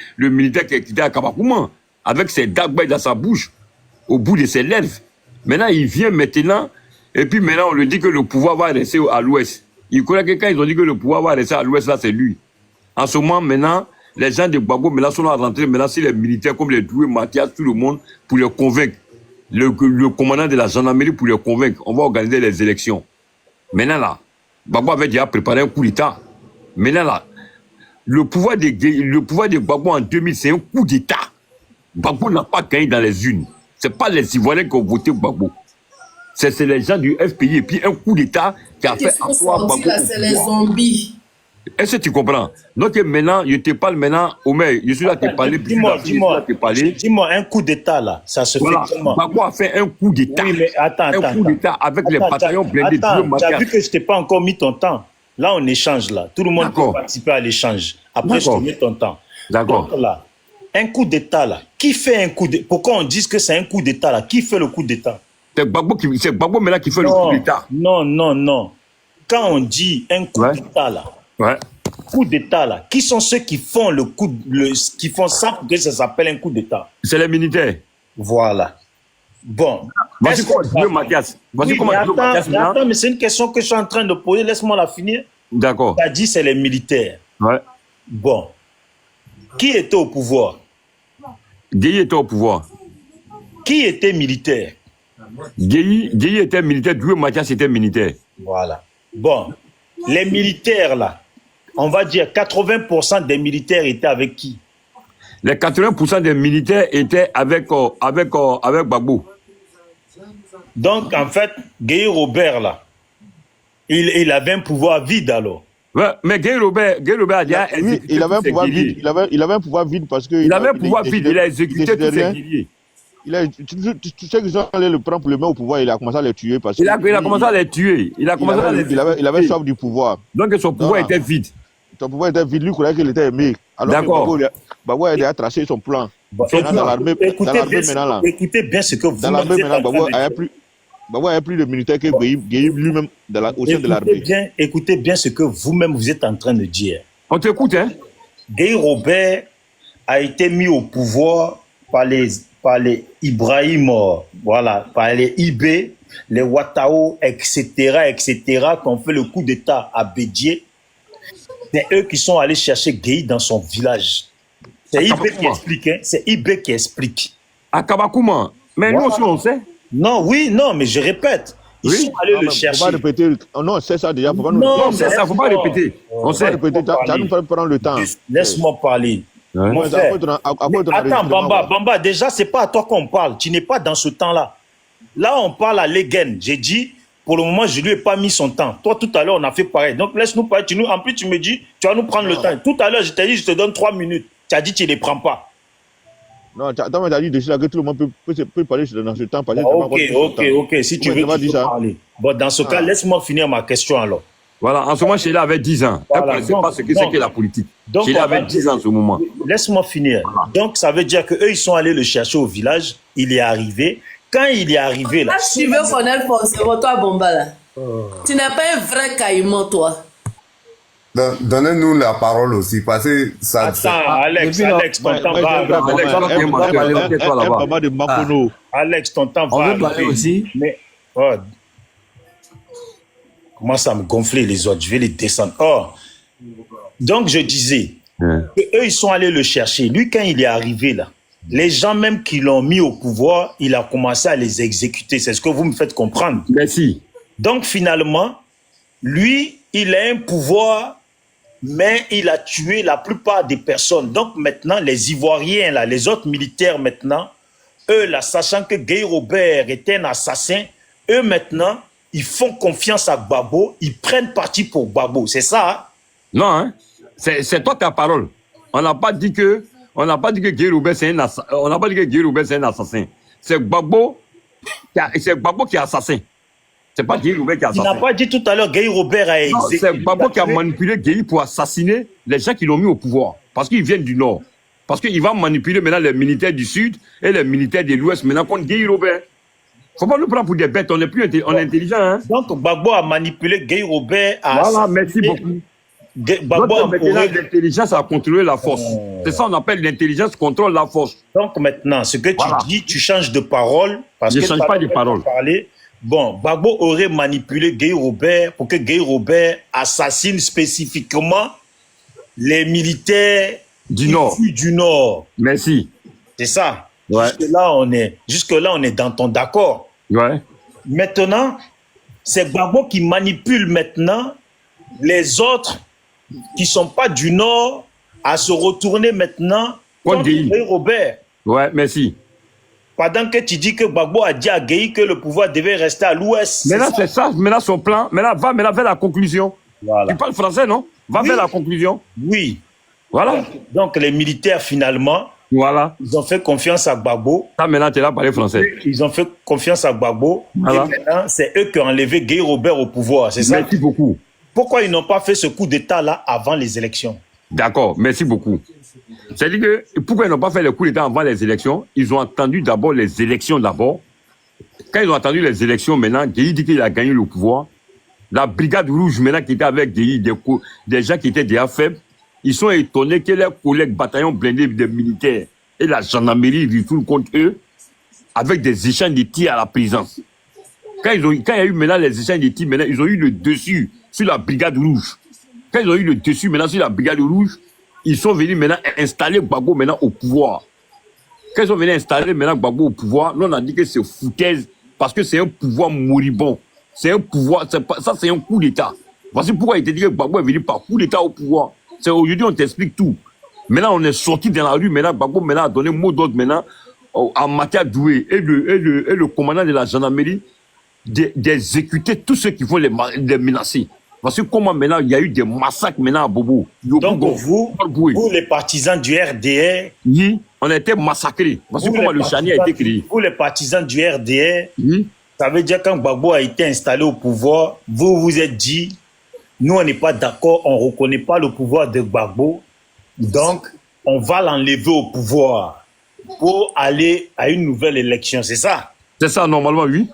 qui est quitté à Kabakouma, avec ses dagues dans sa bouche, au bout de ses lèvres. Maintenant, il vient maintenant, et puis maintenant, on lui dit que le pouvoir va rester à l'ouest. Il connaît que quand ils ont dit que le pouvoir va rester à l'ouest, là, c'est lui. En ce moment, maintenant, les gens de Gbagbo, maintenant, sont rentrés, maintenant, c'est les militaires comme les Doué, Mathias, tout le monde, pour les convaincre. Le commandant de la gendarmerie pour les convaincre. On va organiser les élections. Maintenant, là, Gbagbo avait déjà préparé un coup d'État. Maintenant, là, le pouvoir de Gbagbo en 2000, c'est un coup d'État. Gbagbo n'a pas gagné dans les urnes. Ce n'est pas les Ivoiriens qui ont voté Gbagbo. C'est les gens du FPI. Et puis, un coup d'État qui a fait asseoir Gbagbo.
C'est les zombies.
Est-ce que tu comprends? Donc maintenant, je te parle maintenant, Omer, je suis là te parler.
Dis-moi, un coup d'État là, ça se fait comment?
Gbagbo a fait un coup d'État.
Oui, mais attends.
Un coup d'État avec les bataillons blindés.
Tu as vu que je t'ai pas encore mis ton temps. Là, on échange là. Tout le monde peut participer à l'échange. Après, je te mets ton temps.
D'accord.
Donc là, un coup d'État là, qui fait un coup d'État? Pourquoi on dit que c'est un coup d'État là? Qui fait le coup d'État?
C'est Gbagbo maintenant qui fait le coup d'État.
Non. Quand on dit un coup d'État là, coup d'État là, qui sont ceux qui font qui font ça pour que ça s'appelle un coup d'État?
C'est les militaires.
Voilà. Bon.
Voici comment Dieu Mathias.
Attends, mais c'est une question que je suis en train de poser. Laisse-moi la finir.
D'accord.
Tu as dit c'est les militaires.
Ouais.
Bon. Qui était au pouvoir?
Gueye était au pouvoir.
Qui était militaire?
Gueye était militaire, Dieu Mathias était militaire.
Voilà. Bon. Les militaires là, on va dire 80% des militaires étaient avec qui?
Les 80% des militaires étaient avec Gbagbo.
Donc, en fait, Gueye Robert, là, il avait un pouvoir vide, alors.
Ouais, mais Gueye Robert a déjà
exécuté il avait un pouvoir vide. Il avait un pouvoir vide parce que...
Il avait un pouvoir vide, il a exécuté tous ses guerriers.
Tu sais qu'ils ont allé le prendre pour le mettre au pouvoir, il a commencé à les tuer. Parce
il a commencé à les tuer. Il
avait soif du pouvoir.
Donc son pouvoir était vide.
Son pouvoir était vide, lui croyait qu'il était aimé. Alors Gbagbo a déjà tracé son plan. Dans l'armée maintenant là.
Écoutez bien ce que vous
dans l'armée maintenant, Gbagbo a plus de militaires que Gueye lui-même au sein de l'armée.
Écoutez bien ce que vous-même vous êtes en train de dire.
On t'écoute, hein?
Gueye Robert a été mis au pouvoir par les Ibrahim, voilà, par les IB, les Ouattao, etc., qui ont fait le coup d'État à Bédié. C'est eux qui sont allés chercher Gueye dans son village. C'est IB qui explique, hein? C'est IB qui explique.
À Kabakouma. Mais voilà. Nous aussi, on sait.
Non, mais je répète. Ils sont allés le chercher.
Faut pas répéter. Non, c'est ça déjà.
Non, c'est ça, faut pas répéter. On sait.
Répéter. Ça nous fait prendre le temps.
Laisse-moi parler. Mon frère. Attends, Bamba, déjà, c'est pas à toi qu'on parle. Tu n'es pas dans ce temps-là. Là, on parle à Legen. J'ai dit, pour le moment, je lui ai pas mis son temps. Toi, tout à l'heure, on a fait pareil. Donc, laisse-nous parler. En plus, tu me dis, tu vas nous prendre le temps. Tout à l'heure, je t'ai dit, je te donne 3 minutes. Tu as dit, tu ne les prends pas.
Non, tu as dit déjà que tout le monde peut parler dans ce temps.
Ok. Si tu veux, tu peux parler. Bon, dans ce cas, laisse-moi finir ma question alors.
Voilà, en ce moment, Sheila avait 10 ans. Elle ne connaissait pas ce que c'est que la politique. Sheila avait 10 ans en ce moment.
Laisse-moi finir. Voilà. Donc, ça veut dire qu'eux, ils sont allés le chercher au village. Il est arrivé. Quand il est arrivé, là...
Tu veux connaître forcément, toi, Bomba, là. Tu n'es pas un vrai caïman, toi.
Donnez-nous la parole aussi, parce que ça...
Attends, Alex, ton temps va. Alex, ton temps va.
On veut parler aussi.
Mais, oh, comment ça me gonfler les autres? Je vais les descendre. Oh, donc je disais, eux, ils sont allés le chercher. Lui, quand il est arrivé là, les gens même qui l'ont mis au pouvoir, il a commencé à les exécuter. C'est ce que vous me faites comprendre.
Merci.
Donc finalement, lui, il a un pouvoir, mais il a tué la plupart des personnes. Donc maintenant, les Ivoiriens, là, les autres militaires maintenant, eux, là, sachant que Guy Robert était un assassin, eux maintenant, ils font confiance à Gbagbo, ils prennent parti pour Gbagbo. C'est ça, hein?
Non, hein? C'est toi ta parole. On n'a pas dit que Guy Robert c'est un assassin. On n'a pas dit que Guy Robert c'est un assassin. C'est Gbagbo qui est assassin. C'est pas Guy Robert qui est assassin.
Tu n'as pas dit tout à l'heure Guy Robert a exécuté.
C'est Gbagbo qui a manipulé Guy pour assassiner les gens qui l'ont mis au pouvoir. Parce qu'ils viennent du Nord. Parce qu'il va manipuler maintenant les militaires du Sud et les militaires de l'Ouest maintenant contre Guy Robert. Faut pas nous prendre pour des bêtes, on est plus intelligent. Hein?
Donc Gbagbo a manipulé Guy Robert à...
Voilà, merci beaucoup.
Gbagbo
maintenant, l'intelligence a contrôlé la force. C'est ça qu'on appelle l'intelligence contrôle la force.
Donc maintenant, ce que tu dis, tu changes de parole. Parce
je ne
que
change pas de parole.
Bon, Gbagbo aurait manipulé Guy Robert pour que Guy Robert assassine spécifiquement les militaires
du Nord.
Du Nord.
Merci.
C'est ça.
Ouais.
Jusque-là, on est dans ton d'accord.
Ouais.
Maintenant, c'est Gbagbo qui manipule maintenant les autres qui ne sont pas du Nord à se retourner maintenant contre Guy Robert.
Ouais, merci.
Pendant que tu dis que Gbagbo a dit à Guy que le pouvoir devait rester à l'ouest.
Maintenant, c'est ça. Maintenant, son plan. Maintenant, va vers la conclusion.
Voilà.
Tu parles français, non? Va vers la conclusion.
Oui.
Voilà.
Donc, les militaires, finalement,
voilà.
Ils ont fait confiance à Gbagbo.
Ça, maintenant, tu es là parler français.
Ils ont fait confiance à Gbagbo.
Voilà.
Et maintenant, c'est eux qui ont enlevé Guy Robert au pouvoir. C'est ça?
Merci beaucoup.
Pourquoi ils n'ont pas fait ce coup d'État-là avant les élections?
D'accord, merci beaucoup. C'est-à-dire que pourquoi ils n'ont pas fait le coup d'État avant les élections? Ils ont attendu d'abord les élections d'abord. Quand ils ont attendu les élections, maintenant, Guy dit qu'il a gagné le pouvoir. La brigade rouge, maintenant, qui était avec Guy, des gens qui étaient déjà faibles, ils sont étonnés que leurs collègues bataillons blindés des militaires et la gendarmerie retournent contre eux avec des échanges de tirs à la présence. Quand il y a eu maintenant les échanges de tirs, maintenant, ils ont eu le dessus sur la brigade rouge. Quand ils ont eu le dessus maintenant sur la brigade rouge, ils sont venus maintenant installer Gbagbo maintenant au pouvoir. Quand ils sont venus installer maintenant Gbagbo au pouvoir, nous on a dit que c'est foutaise parce que c'est un pouvoir moribond. C'est un pouvoir, ça c'est un coup d'État. Voici pourquoi il te dit que Gbagbo est venu par coup d'État au pouvoir. C'est aujourd'hui on t'explique tout. Maintenant on est sorti dans la rue, maintenant Gbagbo maintenant a donné mot d'ordre maintenant à Matia Doué et le commandant de la gendarmerie d'exécuter tous ceux qui vont les menacer. Parce que comment maintenant il y a eu des massacres maintenant à Bobo.
Donc vous les partisans du RDR,
oui, on a été massacrés. Parce que comment le Chani a été créé.
Vous les partisans du RDR, oui. Ça veut dire quand Gbagbo a été installé au pouvoir, vous vous êtes dit, nous on n'est pas d'accord, on ne reconnaît pas le pouvoir de Gbagbo, donc on va l'enlever au pouvoir pour aller à une nouvelle élection, c'est ça?
C'est ça, normalement, oui.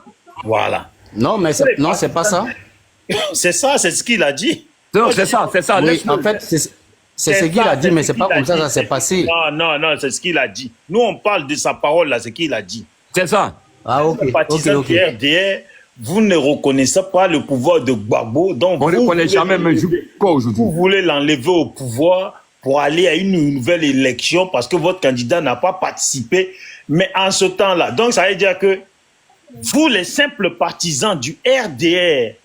Voilà.
Non, mais non, c'est pas ça.
C'est ça, c'est ce qu'il a dit.
Non, c'est ça.
Oui, en fait, c'est ce qu'il a dit, mais c'est pas comme ça s'est passé.
Non, c'est ce qu'il a dit. Nous, on parle de sa parole, là, ce qu'il a dit.
C'est ça.
Ah, ok.
Les partisans du RDR, vous ne reconnaissez pas le pouvoir de Gbagbo, donc
on ne reconnaît jamais, mais
vous voulez l'enlever au pouvoir pour aller à une nouvelle élection parce que votre candidat n'a pas participé. Mais en ce temps-là, donc ça veut dire que vous, les simples partisans du RDR,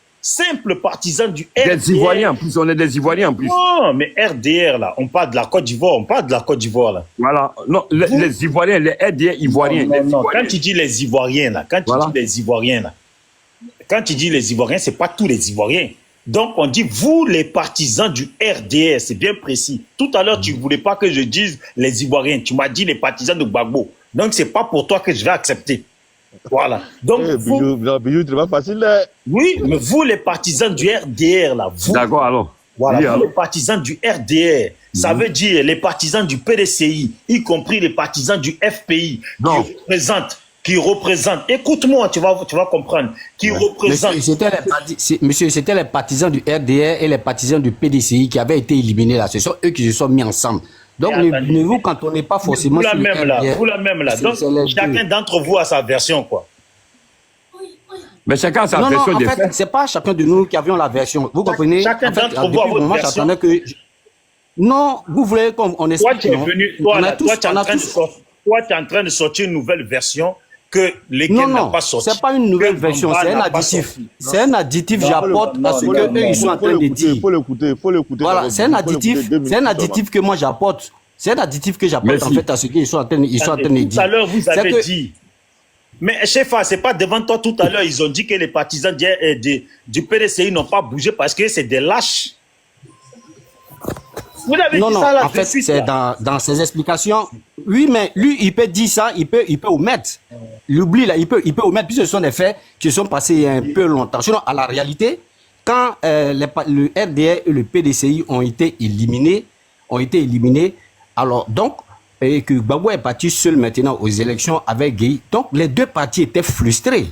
Des Ivoiriens en plus, on est des Ivoiriens en plus.
Non, mais RDR, là, on parle de la Côte d'Ivoire, là.
Voilà, non, les Ivoiriens, les RDR Ivoiriens.
Non, quand tu dis les Ivoiriens, là, quand tu dis les Ivoiriens, c'est pas tous les Ivoiriens. Donc, on dit, vous, les partisans du RDR, c'est bien précis. Tout à l'heure, tu ne voulais pas que je dise les Ivoiriens. Tu m'as dit les partisans de Gbagbo. Donc, c'est pas pour toi que je vais accepter. Voilà. Donc,
c'est pas facile, là.
Oui, mais vous, les partisans du RDR, là, vous.
D'accord, alors.
Voilà,
oui,
vous, les partisans du RDR, ça veut dire les partisans du PDCI, y compris les partisans du FPI, qui représente, écoute-moi, tu vas comprendre, qui représente...
Monsieur, c'était les partisans du RDR et les partisans du PDCI qui avaient été éliminés là. Ce sont eux qui se sont mis ensemble. Donc, ne vous cantonnez pas forcément sur le RDR.
Vous la même là. Donc, chacun d'entre vous a sa version, quoi.
Mais chacun a sa version
en
des
fait,
faits.
c'est pas chacun de nous qui avions la version. Vous comprenez?
Chacun d'entre vous a votre version.
Non, vous voulez qu'on explique.
Toi, tu es venu, toi, tu es en train de sortir une nouvelle version que lesquelles n'a pas sorti.
C'est pas une nouvelle version, c'est un additif. C'est un additif, j'apporte à ce qu'eux, ils sont en train de dire.
Il faut l'écouter.
Voilà, c'est un additif que moi j'apporte. C'est un additif que j'apporte en fait à ce qu'ils sont en train de dire.
Tout à l'heure, vous avez dit. Mais Chefa, c'est pas devant toi tout à l'heure, ils ont dit que les partisans du PDCI n'ont pas bougé parce que c'est des lâches. Vous avez dit ça là
en fait, c'est dans ses explications. Oui, mais lui, il peut dire ça, il peut omettre. L'oubli là, il peut omettre, puisque ce sont des faits qui sont passés il y a un peu longtemps. Sinon, à la réalité, quand le RDR et le PDCI ont été éliminés, alors donc, et que Gbagbo est parti seul maintenant aux élections avec Gueye, donc les deux partis étaient frustrés.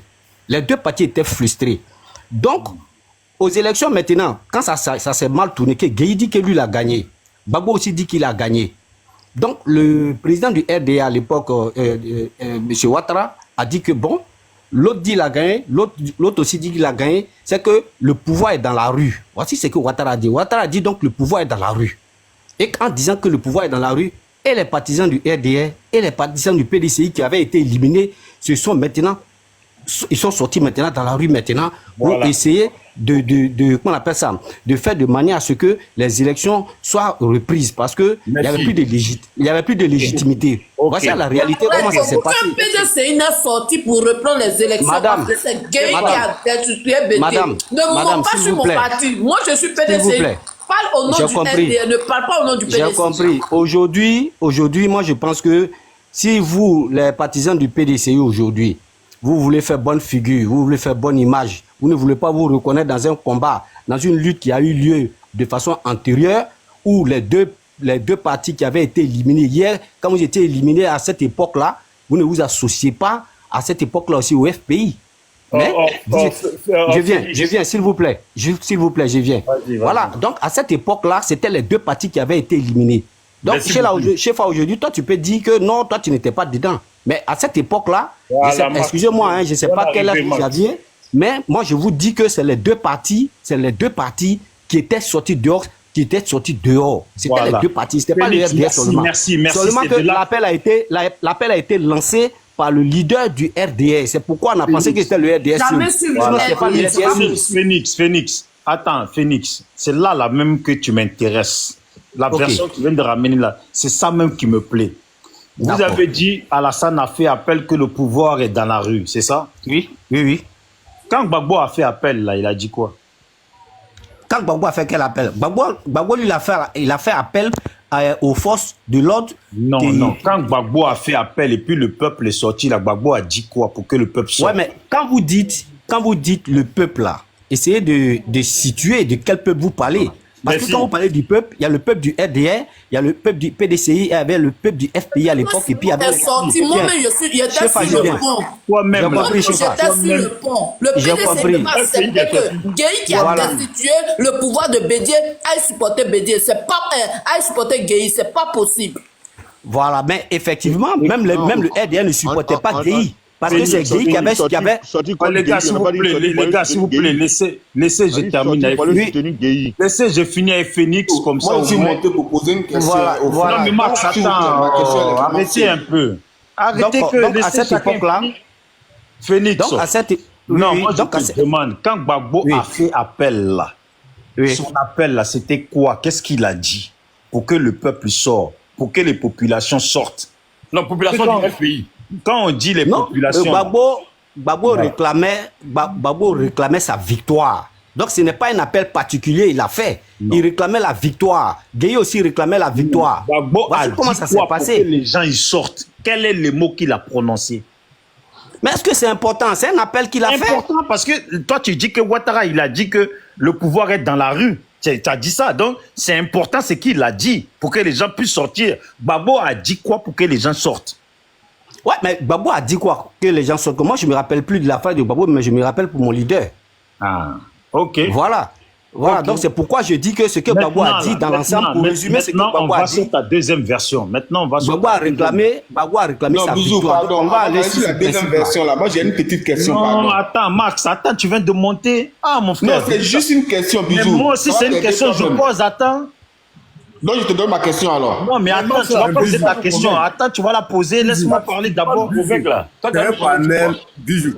Donc, aux élections maintenant, quand ça s'est mal tourné, que Gueye dit que lui l'a gagné, Gbagbo aussi dit qu'il a gagné. Donc, le président du RDA à l'époque, M. Ouattara, a dit que bon, l'autre dit qu'il a gagné, l'autre aussi dit qu'il a gagné, c'est que le pouvoir est dans la rue. Voici ce que Ouattara a dit. Ouattara a dit donc le pouvoir est dans la rue. Et en disant que le pouvoir est dans la rue, et les partisans du RDR et les partisans du PDCI qui avaient été éliminés ils sont sortis maintenant dans la rue maintenant pour essayer comment on appelle ça, de faire de manière à ce que les élections soient reprises parce que il n'y avait plus de légitimité. Voici la réalité, comment ça s'est passé.
Pourquoi PDCI n'est sorti pour reprendre les élections?
Madame,
parce que c'est Gueye qui a destitué Bédié. Ne me pas sur mon parti. Moi, je suis PDCI. Parle au nom du RDR, ne parle pas au nom du PDCI.
J'ai compris. Aujourd'hui, moi, je pense que si vous, les partisans du PDCI aujourd'hui, vous voulez faire bonne figure, vous voulez faire bonne image, vous ne voulez pas vous reconnaître dans un combat, dans une lutte qui a eu lieu de façon antérieure, où les deux partis qui avaient été éliminés hier, quand vous étiez éliminés à cette époque-là, vous ne vous associez pas à cette époque-là aussi au FPI. Mais je viens, s'il vous plaît, je viens. Vas-y. Voilà, donc à cette époque-là, c'était les deux partis qui avaient été éliminés. Donc, chef, aujourd'hui, toi, tu peux dire que non, toi, tu n'étais pas dedans. Mais à cette époque-là, excusez-moi, je ne sais pas quel âge vous aviez, mais moi, je vous dis que c'est les deux partis qui étaient sortis dehors. C'était les deux partis, c'était pas le RDR seulement.
Merci.
Seulement que l'appel a été lancé par le leader du RDR. C'est pourquoi on a pensé que c'était le RDR.
Phoenix. Attends, Phoenix. C'est là même que tu m'intéresses. La version que tu viens de ramener là, c'est ça même qui me plaît. Vous avez dit, Alassane a fait appel que le pouvoir est dans la rue, c'est ça?
Oui.
Quand Gbagbo a fait appel là, il a dit quoi?
Quand Gbagbo a fait quel appel? Gbagbo lui, il a fait appel aux forces de l'ordre.
Non. Quand Gbagbo a fait appel et puis le peuple est sorti, là, Gbagbo a dit quoi pour que le peuple sorte?
Ouais, mais quand vous dites le peuple là, essayez de situer de quel peuple vous parlez. Parce que quand vous parlez du peuple, il y a le peuple du RDR, il y a le peuple du PDCI, il y avait le peuple du FPI à l'époque, et puis il y avait...
Moi-même, j'étais sur le pont.
Toi-même,
j'étais sur le pont. Le PDCI ne m'a accepté que Gueye qui a destitué le pouvoir de Bédié aille supporter Bédié. C'est pas aille supporter Gueye, c'est pas possible.
Voilà, mais effectivement, même le RDR ne supportait pas Gueye. Parce que c'est Gueye qui avait...
Les gars, s'il vous plaît, laissez, je termine avec lui. Laissez, je finis avec Phoenix, comme ça.
Moi, je suis monté pour poser une question.
Voilà. Non, mais Max, attends, arrêtez un peu. Arrêtez que
à cette époque-là...
Phoenix.
Donc, à cette...
Non, moi, je te demande, quand Gbagbo a fait appel là, son appel là, c'était quoi? Qu'est-ce qu'il a dit? Pour que le peuple sorte, pour que les populations sortent.
Non, population du FPI.
Quand on dit les populations...
Gbagbo réclamait sa victoire. Donc ce n'est pas un appel particulier, il a fait. Il réclamait la victoire. Gueye aussi réclamait la victoire.
Gbagbo a dit
comment ça s'est passé?
Pour que les gens ils sortent. Quel est le mot qu'il a prononcé?
Mais est-ce que c'est important? C'est un appel qu'il a fait.
C'est important parce que toi tu dis que Ouattara il a dit que le pouvoir est dans la rue. Tu as dit ça. Donc c'est important ce qu'il a dit pour que les gens puissent sortir. Gbagbo a dit quoi pour que les gens sortent?
Ouais, mais Gbagbo a dit quoi? Que les gens sortent. Moi, je ne me rappelle plus de la fin de Gbagbo, mais je me rappelle pour mon leader.
Ah, ok.
Voilà. Voilà,
Ok.
donc c'est pourquoi je dis que ce que Gbagbo a dit dans l'ensemble, pour résumer ce que
maintenant,
Gbagbo
on
a
va
dit,
sur ta deuxième version. Maintenant, on va sur
Gbagbo a
ta deuxième
réclamé
Non,
sa
Bouzou,
victoire.
pardon.
Donc, on va
On
aller
va sur la
ce
deuxième
principe-là.
version là. Moi, j'ai une petite question,
Non,
pardon.
attends, Max, attends, tu viens de monter. Ah, mon
Non,
frère.
c'est juste une question,
Mais
Bouzou.
moi aussi,
Ça va
c'est une
t'aider
question que je
toi-même.
pose. Attends.
Donc, je te donne ma question alors.
Non, mais attends, tu vas poser ta question. Attends, tu vas la poser. Laisse-moi parler d'abord. Avec là.
C'est un panel, bijou.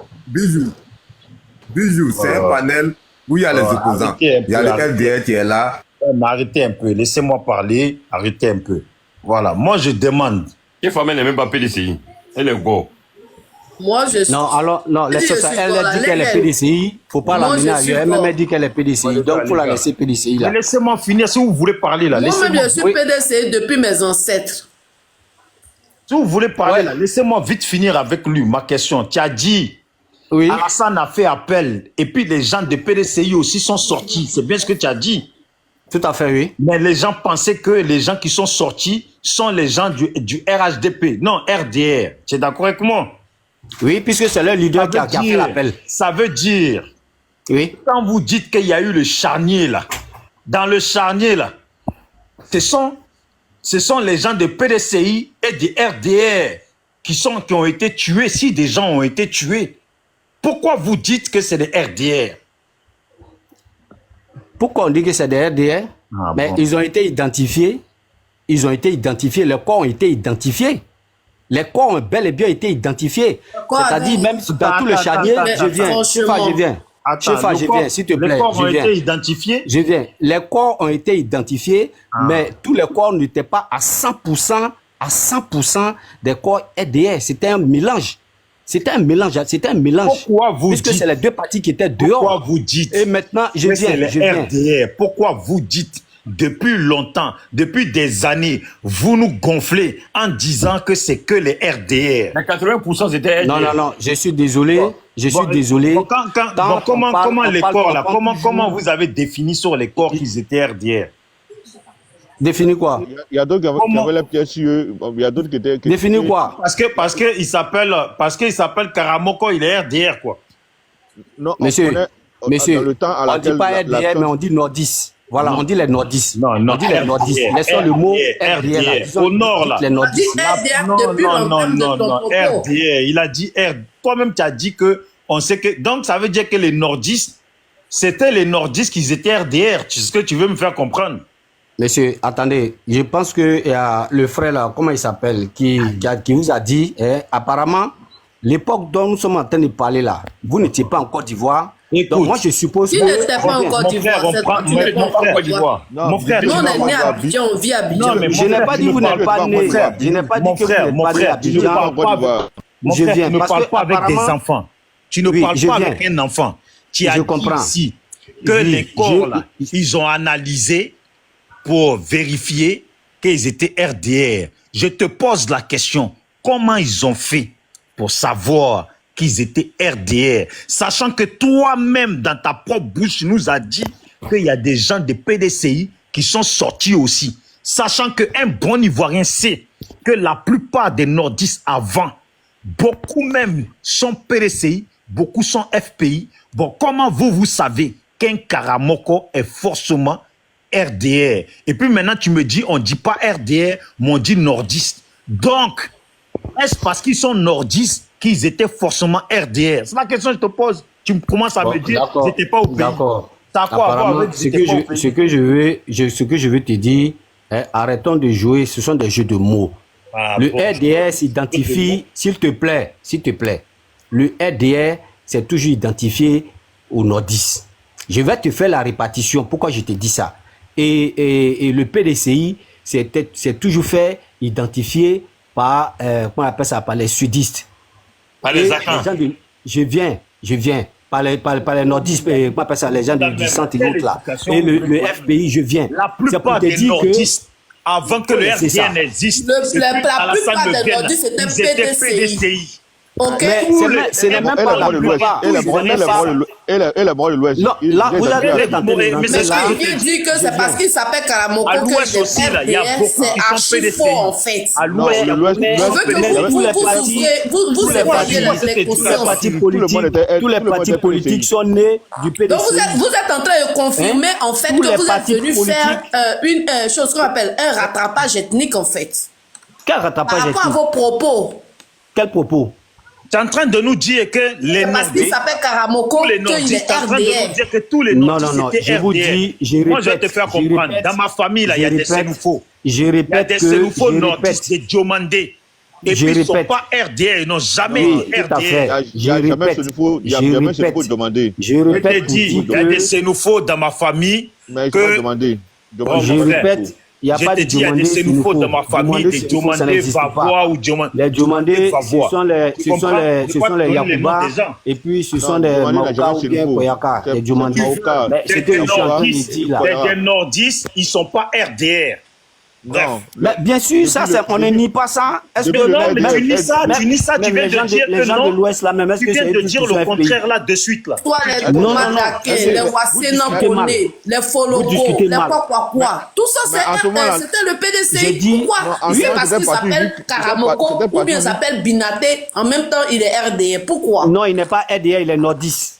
C'est un panel où il y a les opposants.
arrêtez un
Il y a
peu,
le
arrêtez.
FDR qui est là.
Mais arrêtez un peu. Laissez-moi parler. Arrêtez un peu. Voilà. Moi, je demande.
Cette femme, elle n'est même pas PDCI. Elle est go.
Moi, je suis...
Non, alors, non,
Je
laisse
suis
ça. Elle
pour
a
la
dit qu'elle est
laine.
PDCI. Il ne faut pas
Moi,
l'amener
je suis
ailleurs. Elle
pour.
m'a dit qu'elle est PDCI. Donc, il faut la laisser PDCI là.
Mais laissez-moi finir si vous voulez parler là.
Moi-même,
Laissez-moi.
je suis
Oui.
PDC depuis mes ancêtres.
Si vous voulez parler
Ouais.
là, laissez-moi vite finir avec lui. Ma question. Tu as dit,
Oui.
Alassane a fait appel. Et puis les gens de PDCI aussi sont sortis. C'est bien ce que tu as dit.
Tout à fait, oui.
Mais les gens pensaient que les gens qui sont sortis sont les gens du RHDP. Non, RDR. Tu es d'accord avec moi?
Oui, puisque c'est le leader qui a fait l'appel.
Ça veut dire,
Oui.
quand vous dites qu'il y a eu le charnier là, dans le charnier là, ce sont les gens de PDCI et de RDR qui ont été tués. Si des gens ont été tués, pourquoi vous dites que c'est des RDR?
Pourquoi on dit que c'est des RDR?
Ah,
Mais
bon.
ils ont été identifiés. Ils ont été identifiés. Les corps ont été identifiés. Les corps ont bel et bien été identifiés.
Quoi,
C'est-à-dire,
mais-
même dans tout le charnier,
attends,
je viens.
franchement.
Chifa, je viens. Chifa,
le
je
corps-
viens, s'il te plaît.
Les corps
Je
ont
viens.
été identifiés.
Je viens. Les corps ont été identifiés, mais tous les corps n'étaient pas à 100% des corps RDR. C'était un mélange. C'était un mélange.
Pourquoi vous
Puisque
dites-
c'est les deux parties qui étaient
Pourquoi
dehors.
vous dites
Et maintenant, je
que c'est
viens.
les
Je viens.
RDR? Pourquoi vous dites depuis longtemps, depuis des années, vous nous gonflez en disant que c'est que les RDR?
Mais 80% c'était RDR.
Non. Je suis désolé. Je suis désolé.
Bon,
Quand
comment
on parle-
les
on parle-
corps là,
on parle
comment
toujours-
vous avez défini sur les corps qu'ils étaient RDR?
Définis quoi?
Il y a d'autres qui
Comment-
avaient la pièce sur eux. Il y a d'autres qui étaient.
Définis quoi?
Parce que il s'appelle Karamoko, il est RDR quoi.
Non, on
Monsieur,
connaît,
monsieur,
dans le temps à
on ne
laquelle
dit pas
la-
RDR,
l'action-
mais on dit nordistes. Voilà, on dit les nordistes.
Non,
on dit les nordistes. Laissons le mot RDR là. Disons-
Au nord, là.
dites les
On a dit
nordistes.
RDR
Non,
depuis
non,
l'entame de ton propos.
RDR. Il a dit R. Toi-même, tu as dit que on sait que. Donc, ça veut dire que les nordistes, c'était les nordistes qui étaient RDR. C'est ce que tu veux me faire comprendre.
Monsieur, attendez, je pense que il y a le frère là, comment il s'appelle, qui vous a dit, apparemment, l'époque dont nous sommes en train de parler là, vous n'étiez pas en Côte d'Ivoire.
Écoute,
Donc moi je suppose
Qui
que...
n'était pas en Côte
Mon
d'Ivoire?
frère, on
C'est
prend.
toi qui n'es pas en Côte d'Ivoire.
Non,
Mon frère,
Nous, on
tu
est
vas
né à
voir.
Abidjan, on vit à Abidjan.
Non, mais
Je n'ai pas dit que vous n'êtes pas né.
frère,
Je n'ai pas dit
mon
que vous
frère,
n'êtes
mon
pas né à
frère, tu ne
Abidjan.
parles pas avec- Mon
Je
frère,
viens,
tu ne
parce
parles
que
pas avec des
apparemment-
enfants. Tu ne
Oui,
parles
je
pas
viens.
avec un enfant. Tu as
Je
dit
comprends.
ici que
Oui,
les corps, là, ils ont analysé pour vérifier qu'ils étaient RDR. Je te pose la question, comment ils ont fait pour savoir qu'ils étaient RDR, sachant que toi-même, dans ta propre bouche, nous as dit qu'il y a des gens de PDCI qui sont sortis aussi, sachant qu'un bon Ivoirien sait que la plupart des nordistes avant, beaucoup même sont PDCI, beaucoup sont FPI. Bon, comment vous savez qu'un Karamoko est forcément RDR? Et puis maintenant, tu me dis, on ne dit pas RDR, mais on dit nordiste. Donc, est-ce parce qu'ils sont nordistes qu'ils étaient forcément RDR? C'est la question que je te pose. Tu commences à me dire,
d'accord,
ils n'étaient pas au pays.
D'accord.
Ça a quoi à voir
Apparemment,
avec
ce que je veux te dire, arrêtons de jouer, ce sont des jeux de mots.
Ah,
Le
bon.
RDR s'identifie, s'il te plaît, le RDR c'est toujours identifié aux nordistes. Je vais te faire la répartition, pourquoi je te dis ça. Et le PDCI, c'est toujours fait identifier par, comment on appelle ça, par les sudistes.
Par
Et
les Akans.
gens de- je viens. Par les nordistes, comment on appelle ça, les gens du centre et l'autre là. Et le FPI, je viens.
La
C'est pour
plupart
te
des
dire que
nordistes, avant que le
C'est ça.
RDR n'existe,
La
depuis
plupart
Alassane
des
Le Guen,
nordistes étaient
ils étaient
PDCI.
PDCI.
Ok.
Mais ce n'est même pas la plupart.
Et la mort de l'Ouest.
Non, là, vous avez
Mais
tenté de
c'est
rentrer
Mais
ce
là.
que
quand il dit que c'est parce qu'il s'appelle Karamoko
À
que
l'Ouest
les
aussi, là, il y a
RDR,
beaucoup
c'est
qui sont
archi
PDCI.
faux, en fait.
À l'Ouest, il y a
l'Ouest,
beaucoup
Je
qui sont
veux que
Mais
PDCI.
tous les partis,
vous évaluez
tous
les
les
consciences.
partis
Tout le monde
politiques,
était-
tous les
tout le monde
partis
était
politiques
PDCI.
sont nés du
Donc
PDCI.
vous êtes en train de confirmer en fait
Tous
que
les
vous êtes
partis
venu faire
politiques.
une chose qu'on appelle un rattrapage ethnique en fait.
Quel
Par
rattrapage
rapport à
ethnique?
vos propos.
Quel propos?
Tu es en train de nous dire que les
C'est parce qu'il
Nordistes,
s'appelle Karamoko
tous les
qu'il
Nordistes,
est
tu es en train de nous
RDR.
dire que tous les
Non,
Nordistes
non, non,
étaient
je vous
RDR.
dis, je
Moi, je vais te
répète,
faire
je
comprendre.
répète,
Dans ma famille, là, il y a
je
des
répète,
Sénoufos.
Je
Il y a
répète
des
que
Sénoufos
je
nordistes,
répète.
des Diomandés. Et
Je
puis, ils ne sont
répète.
pas RDR, ils n'ont jamais
Oui,
été
tout à fait.
RDR.
Il y a jamais
répète,
ce niveau, il y a
je
jamais ce
répète.
niveau demandé.
Je
Je t'ai
répète pour
dit,
dire
il y a des
que
Sénoufos dans ma famille
Mais il faut
que...
demander.
Bon,
je
mon frère,
répète, il n'y a
je
pas
te
de
dis, il y a des
Diomandé
Sénoufos
Sénoufo.
dans ma famille, des
Sénoufo, ça
Diomandés
n'existe pas.
Vavois ou Diomandés.
Les Diomandés,
Vavois.
ce sont les
Tu comprends? Je
Yacouba
donner les noms des gens.
et puis ce sont
Non,
des
Diomandé n'a
Maoka
jamais
ou bien
Sénoufo.
Koyaka.
C'est-
Les Diomandés.
c'est Maoka.
Mais c'est que je suis en train de dire là.
Des Nordistes, ils ne sont pas RDR. Bref.
Non.
Mais bien sûr, ça, on ne nie pas ça. Est-ce
depuis
que
le
Non, mais
Même-
tu nies ça, tu nies ça, tu
même
viens
les gens
de dire
les
que
gens de
non.
l'Ouest là, même est-ce
Tu
que
viens
c'est
de
eux tous
dire
qui sont
le
un pays?
contraire là de suite là.
Toi, les
Non, non, non.
Tomadake,
Est-ce
les
que vous
Wassé
discutez mal?
Nampolé, les Foloko,
discutez
les
mal.
quoi. Tout ça,
Mais à ce moment-là,
c'était le
j'ai
PDCI.
dit-
Pourquoi?
en
C'est
fait,
parce
c'était
qu'il
parti
s'appelle
juste-
Karamoko
c'était
ou bien
parti
il s'appelle Binaté. En même temps, il est RDR. Pourquoi?
Non, il n'est pas RDR, il est nordiste.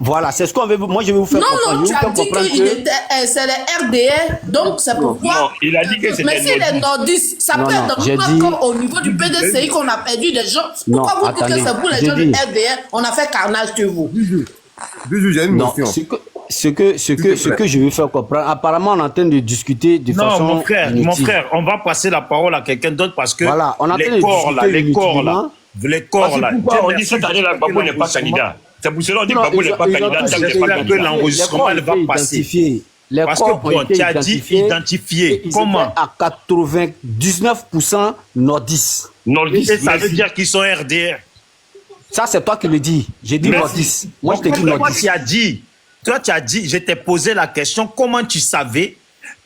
Voilà, c'est ce qu'on veut. Moi, je vais vous faire comprendre.
Non,
Je
tu
vais vous
as
faire
dit
comprendre
qu'il
que
était, c'est les RDR, donc c'est pourquoi.
Non, il a dit que c'était
Mais si les nordistes, ça
Non,
peut
non,
être
j'ai
pas
dit-
comme au niveau du PDCI qu'on a perdu des gens.
Non,
Pourquoi vous dites
attendez,
que c'est vous les
j'ai
gens du
dit-
RDR, on a fait carnage de vous?
Bijou, j'ai une
non,
notion.
ce que je veux faire comprendre. Apparemment, on est en train de discuter de
Non,
façon
mon
inutile.
frère, on va passer la parole à quelqu'un d'autre parce que
Voilà, on est en train de
les corps là,
discuter
les corps là,
inutilement.
les corps là.
Pourquoi on dit cette année là, Gbagbo n'est pas candidat? C'est pour cela qu'on dit que
Non,
Gbagbo n'est pas
ils ont
candidat.
tous
Ça
été
n'est pas
j'espère que
candidat.
l'enregistrement
Les
elle va
corps ont été
passer.
identifiés. Les
Parce que
corps ont
bon,
été
tu as dit
identifiés.
identifié.
Et ils
Comment?
étaient à 99% nordistes.
Nordiste,
Et ça veut
merci.
dire qu'ils sont RDR.
Ça, c'est toi qui le dis. J'ai dit
Merci.
nordistes. Moi, je t'ai dit
Toi,
nordistes.
tu as dit, je t'ai posé la question, comment tu savais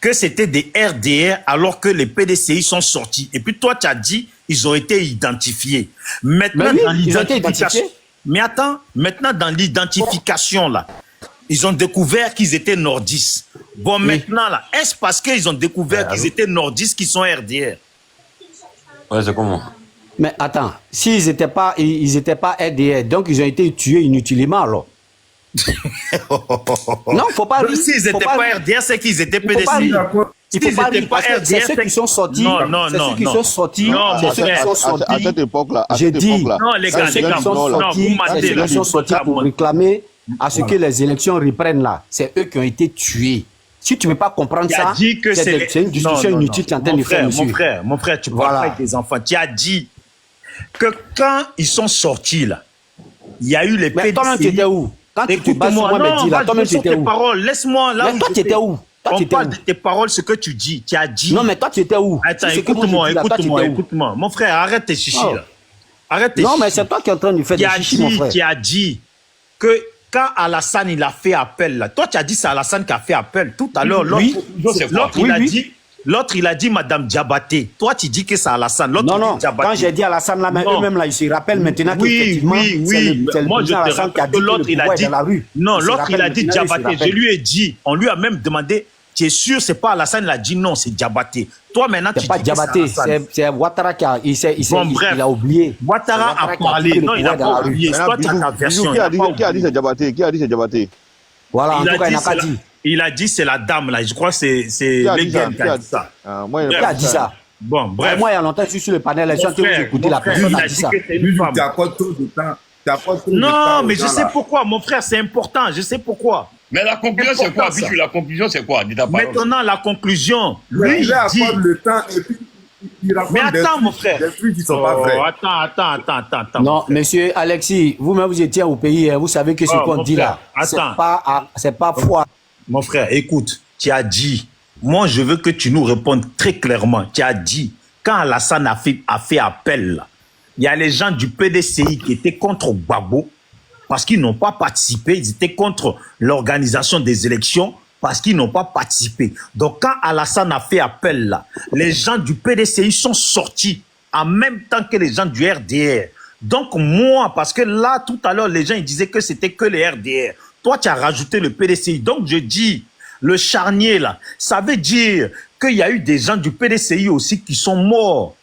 que c'était des RDR alors que les PDCI sont sortis? Et puis toi, tu as dit, ils ont été identifiés. Maintenant,
Mais oui,
dans
ils ont été
l'identification.
identifiés.
Mais attends, maintenant, dans l'identification, là, ils ont découvert qu'ils étaient nordistes. Bon, maintenant, là, est-ce parce qu'ils ont découvert qu'ils étaient nordistes qu'ils sont RDR?
Ouais, c'est comment?
Mais attends, s'ils n'étaient pas, ils étaient pas RDR, donc ils ont été tués inutilement alors. Non, faut pas
Donc,
rire.
s'ils
Faut
n'étaient pas RDR, c'est qu'ils étaient
Il faut pas
PDCI.
rire. Il faut
S'ils
pas
étaient
rire
pas
parce que c'est
RDR,
ceux qui sont sortis.
Non, non,
C'est
non,
ceux qui
non.
sont sortis.
Non,
C'est
mon
ceux qui
frère.
sont
À
sortis.
cette époque-là, à
J'ai
cette
dit,
époque-là.
Non, les
c'est
gars,
ceux
les gars,
qui sont
non,
sortis,
vous
c'est
mentez,
ceux
là.
qui sont sortis pour réclamer à ce que les élections reprennent là. C'est eux qui ont été tués. Si tu ne veux pas comprendre
Tu
ça,
as dit que c'est
c'est une discussion inutile que tu es en train de faire, monsieur.
Mon frère, tu parles
Voilà.
pas avec tes enfants. Tu as dit que quand ils sont sortis là, il y a eu les
Mais toi-même, tu
PDCI.
étais où? Quand tu te bases sur
Écoute-moi,
moi, me
non,
dis là,
va
toi-même, tu
sur
étais
tes
où?
paroles. Laisse-moi là.
Mais
où
toi, tu
j'étais.
étais où? Toi, tu
On
étais
parle
où?
de tes paroles, ce que tu dis. Tu as dit.
Non, mais toi, tu étais où?
Attends,
Si c'est que moi, je
écoute-moi,
dis là, toi, tu
écoute-moi,
étais où?
écoute-moi. Mon frère, arrête tes chichis
Oh.
là. Arrête tes
Non,
chichis.
mais c'est toi qui es en train de faire des chichis, mon frère.
Tu as dit que quand Alassane il a fait appel là, toi tu as dit c'est Alassane qui a fait appel tout à l'heure.
Oui.
L'autre il a dit Madame Diabaté. Toi tu dis que c'est Alassane. L'autre
Non,
il
non,
dit Diabaté.
quand j'ai dit Alassane là, mais
Non.
eux-mêmes là, ils se rappellent maintenant
Oui,
qu'effectivement,
oui,
c'est
oui.
le
Moi, je
président
te
Alassane qui a
rappelle
dit
que l'autre,
que
il
le
a
pouvoir est
dit.
dans la rue.
Non,
Ils se
l'autre, il a
rappellent
dit
maintenant, ils se
Diabaté. Je
rappellent.
lui ai dit, on lui a même demandé, tu es sûr, c'est pas Alassane, il a dit non, c'est Diabaté. Toi, maintenant, tu
C'est pas
dis que
Diabaté,
Alassane.
c'est Ouattara qui a,
Bon, bref.
il a oublié.
Ouattara
C'est
a
qui
parlé.
dit que
Non,
le
il n'a
pouvoir est dans la
pas
rue.
oublié. Toi, tu as ta version.
Qui a
il n'a pas
dit
oublié.
c'est Diabaté? Qui a dit c'est Diabaté?
Voilà, en
Il
tout
a
cas, il
dit,
n'a pas
c'est la-
dit.
il a dit c'est la dame là. Je crois que c'est
Qui a dit ça?
Legen qui a dit ça.
Moi, il
Qui a dit ça?
Bon, bref.
Moi, il y a longtemps, je suis sur le panel, je suis en train de écouter la personne
il
a
a
dit
dit
ça.
que c'est une
Bijou,
femme.
tu accordes trop de temps. Tu accordes trop de temps
Non,
aux
mais je
gens,
sais
là.
pourquoi, mon frère, c'est important. Je sais pourquoi.
Mais la conclusion, c'est quoi,
important, ça.
Bijou? La conclusion, c'est quoi? Dis ta parole.
Maintenant, la conclusion.
Lui,
Lui,
il
il dit.
accorde le temps et puis il raconte
Mais
des
attends,
trucs-
mon frère.
Des trucs qui sont pas
Oh,
vrais.
attends.
Non, monsieur Alexis, vous-même, vous étiez au pays, hein, vous savez que ce
Oh,
qu'on
mon
dit là,
frère, attends.
c'est pas foi.
Mon frère, écoute, tu as dit, moi je veux que tu nous répondes très clairement. Tu as dit, quand Alassane a fait appel, là, il y a les gens du PDCI qui étaient contre Gbagbo parce qu'ils n'ont pas participé. Ils étaient contre l'organisation des élections parce qu'ils n'ont pas participé. Donc quand Alassane a fait appel, là, les gens du PDCI sont sortis en même temps que les gens du RDR Donc moi, parce que là, tout à l'heure, les gens ils disaient que c'était que les RDR. Toi, tu as rajouté le PDCI. Donc je dis, le charnier là, ça veut dire qu'il y a eu des gens du PDCI aussi qui sont morts.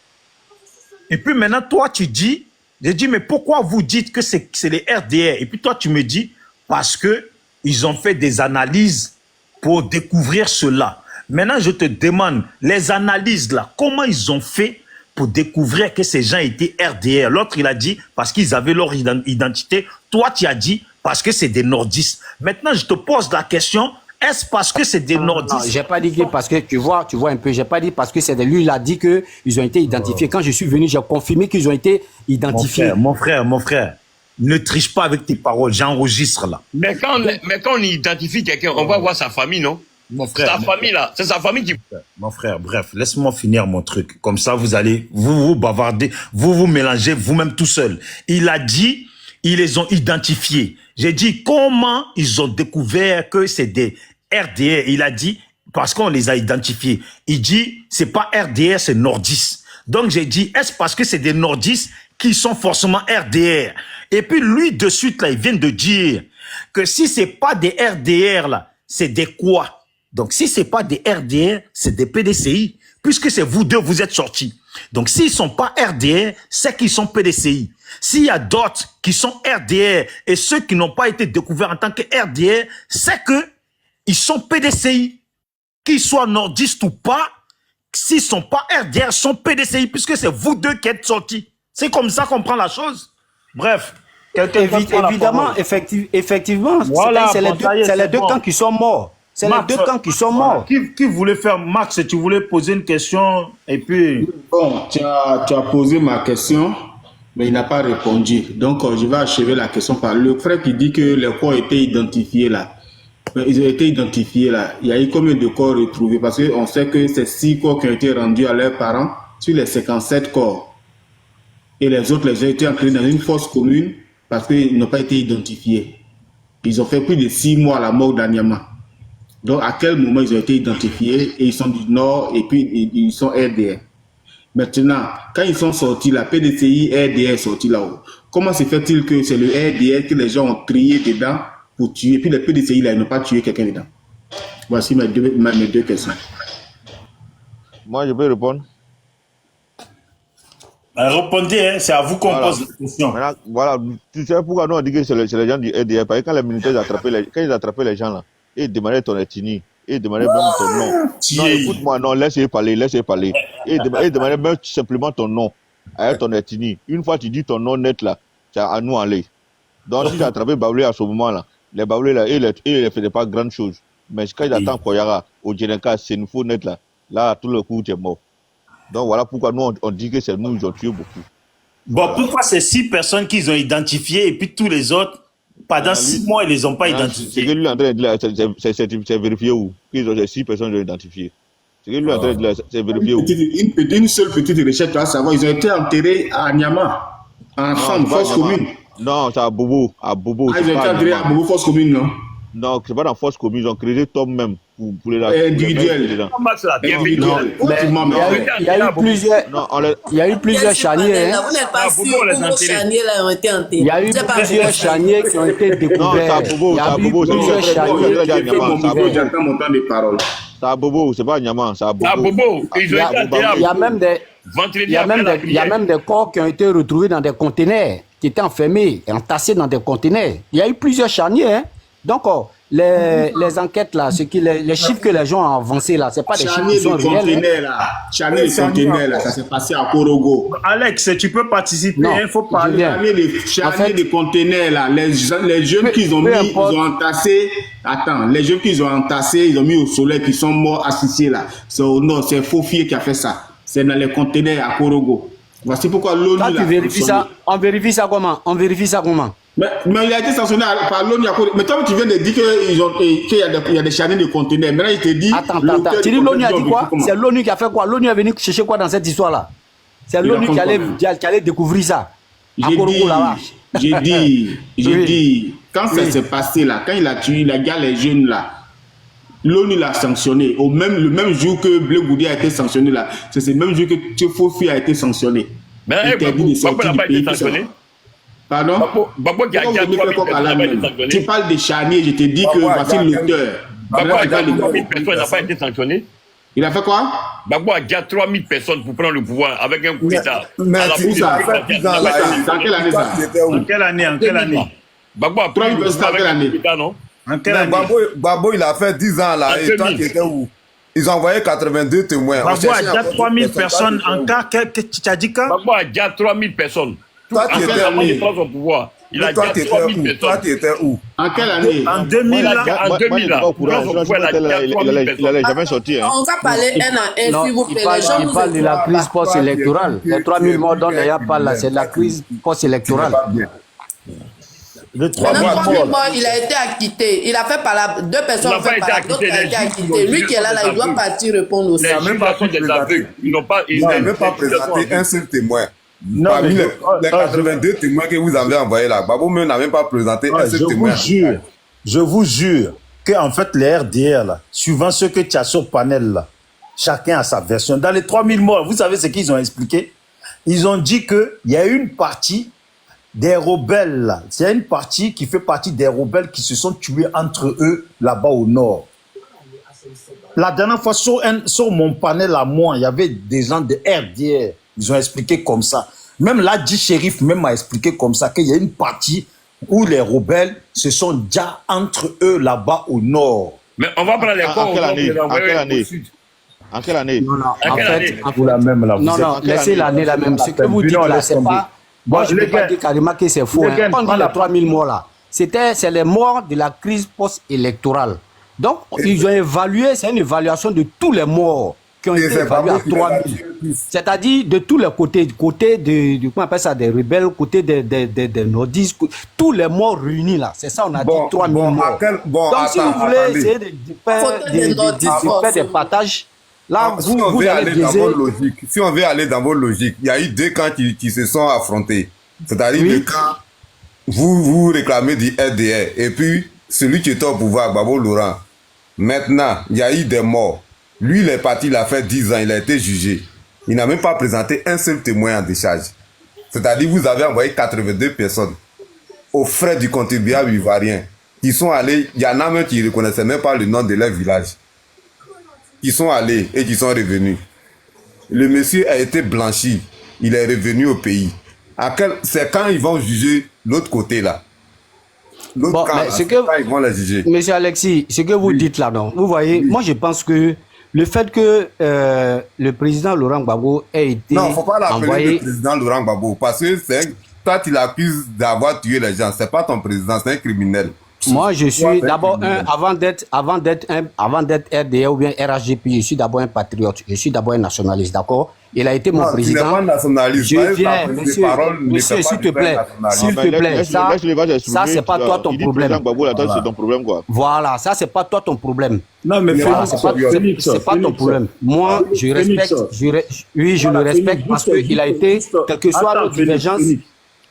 Et puis maintenant, toi, tu dis, j'ai dit, mais pourquoi vous dites que c'est les RDR? Et puis toi, tu me dis, parce que ils ont fait des analyses pour découvrir cela. Maintenant, je te demande, les analyses là, comment ils ont fait pour découvrir que ces gens étaient RDR? L'autre, il a dit, parce qu'ils avaient leur identité. Toi, tu as dit, parce que c'est des nordistes. Maintenant, je te pose la question, est-ce parce que c'est des nordistes?
Non, j'ai pas dit que parce que, tu vois un peu, j'ai pas dit parce que c'est de lui, il a dit qu'ils ont été identifiés. Quand je suis venu, j'ai confirmé qu'ils ont été identifiés.
Mon frère, ne triche pas avec tes paroles, j'enregistre là.
Mais quand on identifie quelqu'un, on va voir sa famille, non?
Mon frère.
Sa famille, là. C'est sa famille qui...
Mon frère, bref, laisse-moi finir mon truc. Comme ça, vous allez, vous bavardez, vous mélangez vous-même tout seul. Il a dit, ils les ont identifiés. J'ai dit, comment ils ont découvert que c'est des RDR? Il a dit, parce qu'on les a identifiés. Il dit, c'est pas RDR, c'est nordistes. Donc j'ai dit, est-ce parce que c'est des nordistes qui sont forcément RDR? Et puis lui, de suite, là, il vient de dire que si c'est pas des RDR, là, c'est des quoi? Donc si c'est pas des RDR, c'est des PDCI. Puisque c'est vous deux, vous êtes sortis. Donc s'ils sont pas RDR, c'est qu'ils sont PDCI. S'il y a d'autres qui sont RDR et ceux qui n'ont pas été découverts en tant que RDR, c'est que ils sont PDCI. Qu'ils soient nordistes ou pas, s'ils sont pas RDR, sont PDCI, puisque c'est vous deux qui êtes sortis. C'est comme ça qu'on prend la chose. Bref.
Évidemment, effectivement,
Voilà,
c'est les deux camps qui sont morts. C'est les deux camps qui sont morts.
Qui voulait faire, Max, tu voulais poser une question et puis...
Bon, tu as posé ma question, mais il n'a pas répondu. Donc, je vais achever la question par le frère qui dit que les corps étaient identifiés là. Ils ont été identifiés là. Il y a eu combien de corps retrouvés? Parce qu'on sait que c'est 6 corps qui ont été rendus à leurs parents sur les 57 corps. Et les autres, les ont été entrés dans une fosse commune parce qu'ils n'ont pas été identifiés. Ils ont fait plus de 6 mois à la mort d'Anyama. Donc, à quel moment ils ont été identifiés et ils sont du Nord et puis ils sont RDR. Maintenant, quand ils sont sortis, la PDCI RDR est sorti là-haut. Comment se fait-il que c'est le RDR que les gens ont trié dedans pour tuer, et puis les PDCI là, ils n'ont pas tué quelqu'un dedans? Voici mes deux questions.
Moi, je peux répondre.
Répondez, hein, c'est à vous qu'on pose la question.
Maintenant, voilà, tu sais pourquoi nous on dit que c'est les gens du RDR? Parce que quand les militaires attrapaient les gens là, ils demandaient ton ethnie, ils demandaient même ton nom. Non, écoute-moi, non, laissez parler. Ils demandaient même simplement ton nom, avec ton ethnie. Une fois tu dis ton nom net là, tu as à nous aller. Donc si tu as attrapé Baoulé à ce moment-là, les Baoulé là, ils ne faisaient pas grand chose. Mais quand ils attendent Koyara, au Djeneka, c'est une faux net là, tout le coup, tu es mort. Donc voilà pourquoi nous on dit que c'est nous, ils ont tué beaucoup.
Bon, pourquoi ces 6 personnes qu'ils ont identifiées et puis tous les autres, pendant 6 mois, ils ne les ont pas identifiés?
Ce que lui est en train de dire, c'est vérifié où? Qu'ils ont 6 personnes qui ont identifié. Ce que lui est en train de dire, c'est vérifié où?
Une seule petite recherche, tu vas savoir, ils ont été enterrés à Nyama, ensemble, force commune.
Non, c'est à Bobo. Ils ont
été enterrés à Bobo, force commune, non?
Non, c'est pas dans force commune, ils ont créé Tom même pour les
individuels.
Il y a eu plusieurs charniers.
Vous n'êtes pas sûr que vos charniers là ont été enterrés.
Il y a eu plusieurs charniers qui ont été découverts. Il y a eu plusieurs charniers qui ont été découverts.
J'entends mon temps de parole.
C'est à Bobo, c'est pas à Nyama, c'est à Bobo.
Il y a même des corps qui ont été retrouvés dans des conteneurs, qui étaient enfermés et entassés dans des conteneurs. Il y a eu plusieurs charniers, hein. Donc, les enquêtes là, les chiffres que les gens ont avancés là, c'est pas des chiffres qui sont réels.
Charnier de conteneurs là, ça s'est passé à Korogo.
Alex, tu peux participer, il faut parler.
Charnier de conteneurs là, les jeunes qu'ils ont mis, ils ont entassés. Attends, les jeunes qu'ils ont entassés, ils ont mis au soleil, qui sont morts asphyxiés là. C'est au nord, c'est Fofier qui a fait ça. C'est dans les conteneurs à Korogo. Voici pourquoi l'ONU.
Quand tu vérifies ça, on vérifie ça comment?
Mais il a été sanctionné par l'ONU. Mais toi, tu viens de dire qu'il y a des charniers de conteneurs. Maintenant, il te dit...
Attends. Tu dis l'ONU a dit quoi? C'est l'ONU qui a fait quoi? L'ONU est venu chercher quoi dans cette histoire-là? C'est l'ONU qui allait découvrir ça.
J'ai dit, quand ça s'est passé là, quand il a tué les jeunes là, l'ONU l'a sanctionné. Le même jour que Blé Goudé a été sanctionné là, c'est le même jour que Tchefoufi a été sanctionné.
Mais pourquoi il n'a pas été sanctionné?
Pardon?
Gbagbo qui a
Pourquoi
dit
vous
à
me
3 000
faites coq à l'âne
personnes n'a pas été
même?
sanctionné.
Tu parles de Chani, je te dis que
Gbagbo a
voici
dit à
l'auteur.
Gbagbo a dit à 3 000
personnes.
personnes n'a pas été sanctionné.
Il a fait quoi?
Gbagbo a dit à 3 000 personnes pour prendre le pouvoir avec un coup d'État.
Mais
À la
tu
police,
ça
il a
fait
dit-
10 ans
il a
là.
dit-
Dans quelle année ça?
Toi, tu étais où?
En quelle année? En quelle année?
Gbagbo a
3 000
pris le
personnes
pouvoir
dans quelle
avec un
année?
coup d'État, non?
En quelle
Mais
année?
Gbagbo, il a fait 10 ans là.
En
Et toi,
2000.
tu étais où? Ils ont envoyé 82 témoins. On
Gbagbo a
cherchait
déjà
encore
3000
d'autres
personnes
Toi, tu
en
étais où?
cas. Tu as dit quand?
Gbagbo a dit à 3 000 personnes.
Toi, tu
Après,
étais
avant de
où?
prendre son pouvoir, il a dit
Toi,
à
tu étais
3 000
où? Toi,
personnes.
tu étais où?
En quelle année?
En 2000
Il a
là.
dit en 2000 là.
pas au courant.
Prendre son pouvoir, il a dit à 3 000
Il
personnes.
allait jamais sortir. Hein.
On va parler un à un,
Non,
s'il vous plaît.
il parle,
Les gens
il
nous
parle de la
écoutent.
crise post-électorale. Les 3000 morts dont il n'y a pas là, c'est la crise post-électorale.
Pas bien.
Le
Pendant
3000
3 000
morts.
morts, il a été acquitté. Il a fait par là. 2 personnes
Il n'a
ont
pas
fait
été
par là. D'autres
acquitté.
a
Les
été
juges
acquitté. Lui
sont
qui est là, il doit
aveugles.
partir répondre aussi.
Les
même
juges
pas
sont des
présenté.
aveugles. Ils n'ont pas.
Ils n'ont même pas présenté un seul témoin.
Non,
Parmi
mais
les 82 témoins que vous avez envoyés là, Gbagbo même n'a même pas présenté un seul témoin.
je vous jure que en fait les RDR là, suivant ce que tu as sur panel là, chacun a sa version. Dans les 3000 morts, vous savez ce qu'ils ont expliqué? Ils ont dit que il y a une partie des rebelles là. C'est une partie qui fait partie des rebelles qui se sont tués entre eux là-bas au nord. La dernière fois sur mon panel à moi, il y avait des gens de RDR. Ils ont expliqué comme ça. Même l'Adji Shérif même a expliqué comme ça qu'il y a une partie où les rebelles se sont déjà entre eux là-bas au nord.
Mais on va prendre les corps.
En quelle
on va
année?
les envoyer
En quelle
au
année?
sud.
En quelle année?
Non, non,
À
en
quelle
fait,
année?
Vous la même là.
non, non, laissez l'année la même. Ce que vous dites là, c'est pas. Moi, je ne peux pas dire carrément que c'est faux.
Les gars,
On dit les 3000 morts là. C'est les morts de la crise post-électorale. Donc, ils ont évalué, c'est une évaluation de tous les morts qui ont
Et
été
c'est
évalués à
Gbagbo qui
3000. C'est-à-dire de tous les côtés, côté de comment on appelle ça, des rebelles, côté des nordistes, tous les morts réunis là. C'est ça, on a dit 3000 morts. Donc, si vous voulez essayer de faire des partages, là,
Si on
vous
veut
allez
aller dans
biaiser.
vos logiques, si on veut aller dans vos logiques, il y a eu 2 camps qui se sont affrontés. C'est-à-dire
Oui.
le camp, vous réclamez du RDR, et puis celui qui était au pouvoir, Gbagbo Laurent. Maintenant, il y a eu des morts. Lui, il est parti, il a fait 10 ans, il a été jugé. Il n'a même pas présenté un seul témoin en décharge. C'est-à-dire vous avez envoyé 82 personnes aux frais du contribuable ivoirien qui sont allés, il y en a même qui ne reconnaissaient même pas le nom de leur village, qui sont allés et qui sont revenus. Le monsieur a été blanchi, il est revenu au pays. C'est quand ils vont juger l'autre côté là. L'autre
Bon,
camp,
mais
là,
ce
c'est
que-
quand ils vont les juger.
Monsieur Alexis, ce que vous dites là, non, vous voyez, moi je pense que le fait que le président Laurent Gbagbo ait été
Non, il ne faut pas l'appeler
envoyé...
le président Laurent Gbagbo parce que toi tu l'accuses d'avoir tué les gens. C'est pas ton président, c'est un criminel.
Moi, je suis
Ouais,
d'abord
c'est
avant d'être RDA ou bien RHGP, je suis d'abord un patriote, je suis d'abord un nationaliste, d'accord? Il a été mon
Non, tu n'es
président.
pas nationaliste.
Je
Pas
viens,
la prise de
monsieur,
parole ne
monsieur,
fait pas
s'il te
du
plaît,
nationaliste.
s'il te plaît, ça c'est pas toi ton
Il dit
problème.
président Gbagbo, là, c'est ton problème, quoi.
Voilà, ça c'est pas toi ton problème.
Non, mais
Voilà,
Félix,
c'est pas ton problème. Moi, je respecte, oui, je le respecte parce qu'il a été, quelle que soit notre divergence.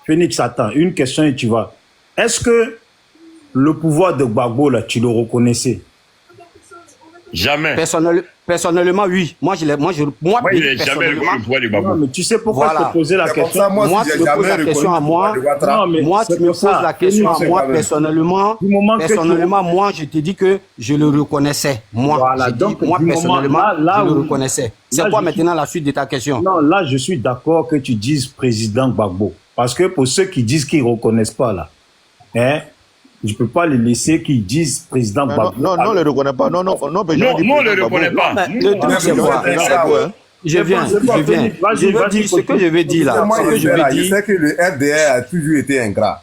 Phoenix, attends, une question et tu vas. Est-ce que le pouvoir de Gbagbo, là, tu le reconnaissais?
Jamais.
Personnellement, oui. Moi,
Moi, il n'est jamais
personnellement,
reconnu le pouvoir de
Non,
Gbagbo.
mais tu sais pourquoi
Voilà.
je te posais la
C'est comme
question?
ça, moi,
Moi,
si
tu
j'ai
me poses
jamais
la question
reconnu
à
le
moi.
pouvoir de Ouattara.
Non, mais
moi,
c'est
tu me
pour
poses
ça.
la question à
Félix,
moi,
c'est
personnellement.
Du moment que tu-
Personnellement, moi, je te dis que je le reconnaissais. Moi,
Voilà,
j'ai dit,
donc,
moi
du moment-
personnellement,
là
je le
où-
reconnaissais. C'est
là,
quoi
je
maintenant la suite de ta question?
Non, là, je suis d'accord que tu dises président Gbagbo. Parce que pour ceux qui disent qu'ils ne reconnaissent pas, là, hein, je ne peux pas les laisser qu'ils disent président
Non,
Gbagbo.
non, on ne le reconnaît pas. Non,
Non, nous, on ne le reconnaît pas.
Mais
Nous,
le
on
truc,
le
c'est
reconnaît
quoi?
pas.
Je viens.
Vas-y,
Je veux
vas-y,
dire ce que je vais dire là.
Moi,
Ce que je vais
je
dire.
sais que le RDR a toujours été ingrat.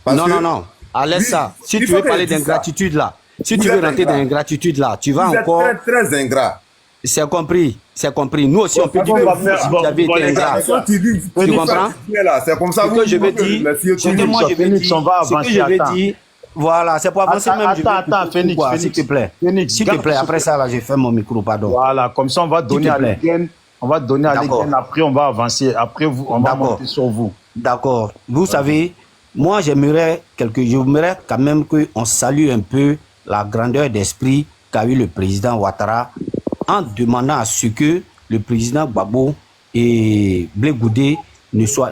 Parce
Non,
que
non, non. Laisse
Oui,
ça. Si
il
tu
faut
veux
que
parler
je dise ça.
d'ingratitude là, si
Vous
tu veux
êtes
rentrer dans
ingrat.
l'ingratitude là, tu vas
vous êtes
encore.
très, très ingrat.
C'est compris. C'est compris. Nous aussi, on peut
Bon,
dire
on
que
va
vous
faire-
aussi,
bon,
vous avez
bon,
été
les gars,
ingrat.
Quand tu dis,
Tu comprends?
C'est comme ça,
Ce que je vais dire, ce que moi je vais
Phoenix,
dire,
on va
ce que
avancer,
je vais
attends.
dire, voilà, c'est pour avancer même. je vais
Attends,
couper,
Phoenix,
quoi,
Phoenix.
s'il te plaît.
Phoenix,
S'il te
garde
plaît,
ce-
après ça, là, j'ai fait mon micro, pardon.
Voilà, comme ça, on va donner
te
à
plaît.
l'Egen. On va donner à
D'accord.
l'Egen. Après, on va avancer. Après, on va
D'accord.
monter sur vous.
D'accord. Vous savez, moi, j'aimerais quand même qu'on salue un peu la grandeur d'esprit qu'a eu le président Ouattara en demandant à ce que le président Gbagbo et Blé Goudé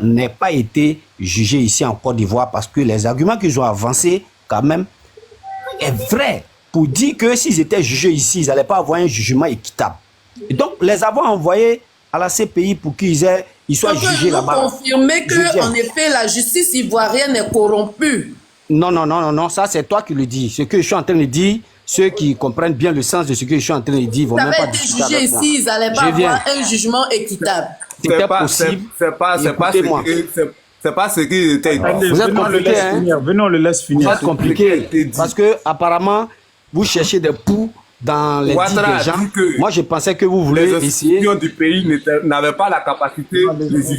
n'ait pas été jugé ici en Côte d'Ivoire parce que les arguments qu'ils ont avancés, quand même, est vrai pour dire que s'ils étaient jugés ici, ils n'allaient pas avoir un jugement équitable. Et donc, les avoir envoyés à la CPI pour qu'ils soient jugés là-bas.
Confirmer que, en effet, la justice ivoirienne est corrompue.
Non, ça c'est toi qui le dis. Ce que je suis en train de dire, ceux qui comprennent bien le sens de ce que je suis en train de dire vont même pas discuter avec moi.
Ils avaient été jugés ici, ils n'allaient pas avoir un jugement équitable.
C'était possible.
C'est pas ce qui était.
Vous êtes compliqué, hein?
Venons, le laisse finir.
Vous êtes compliqué parce que apparemment vous cherchez des poux dans les dits des gens. Moi, je pensais que vous voulez essayer.
Les espions du pays n'avaient pas la capacité de juger.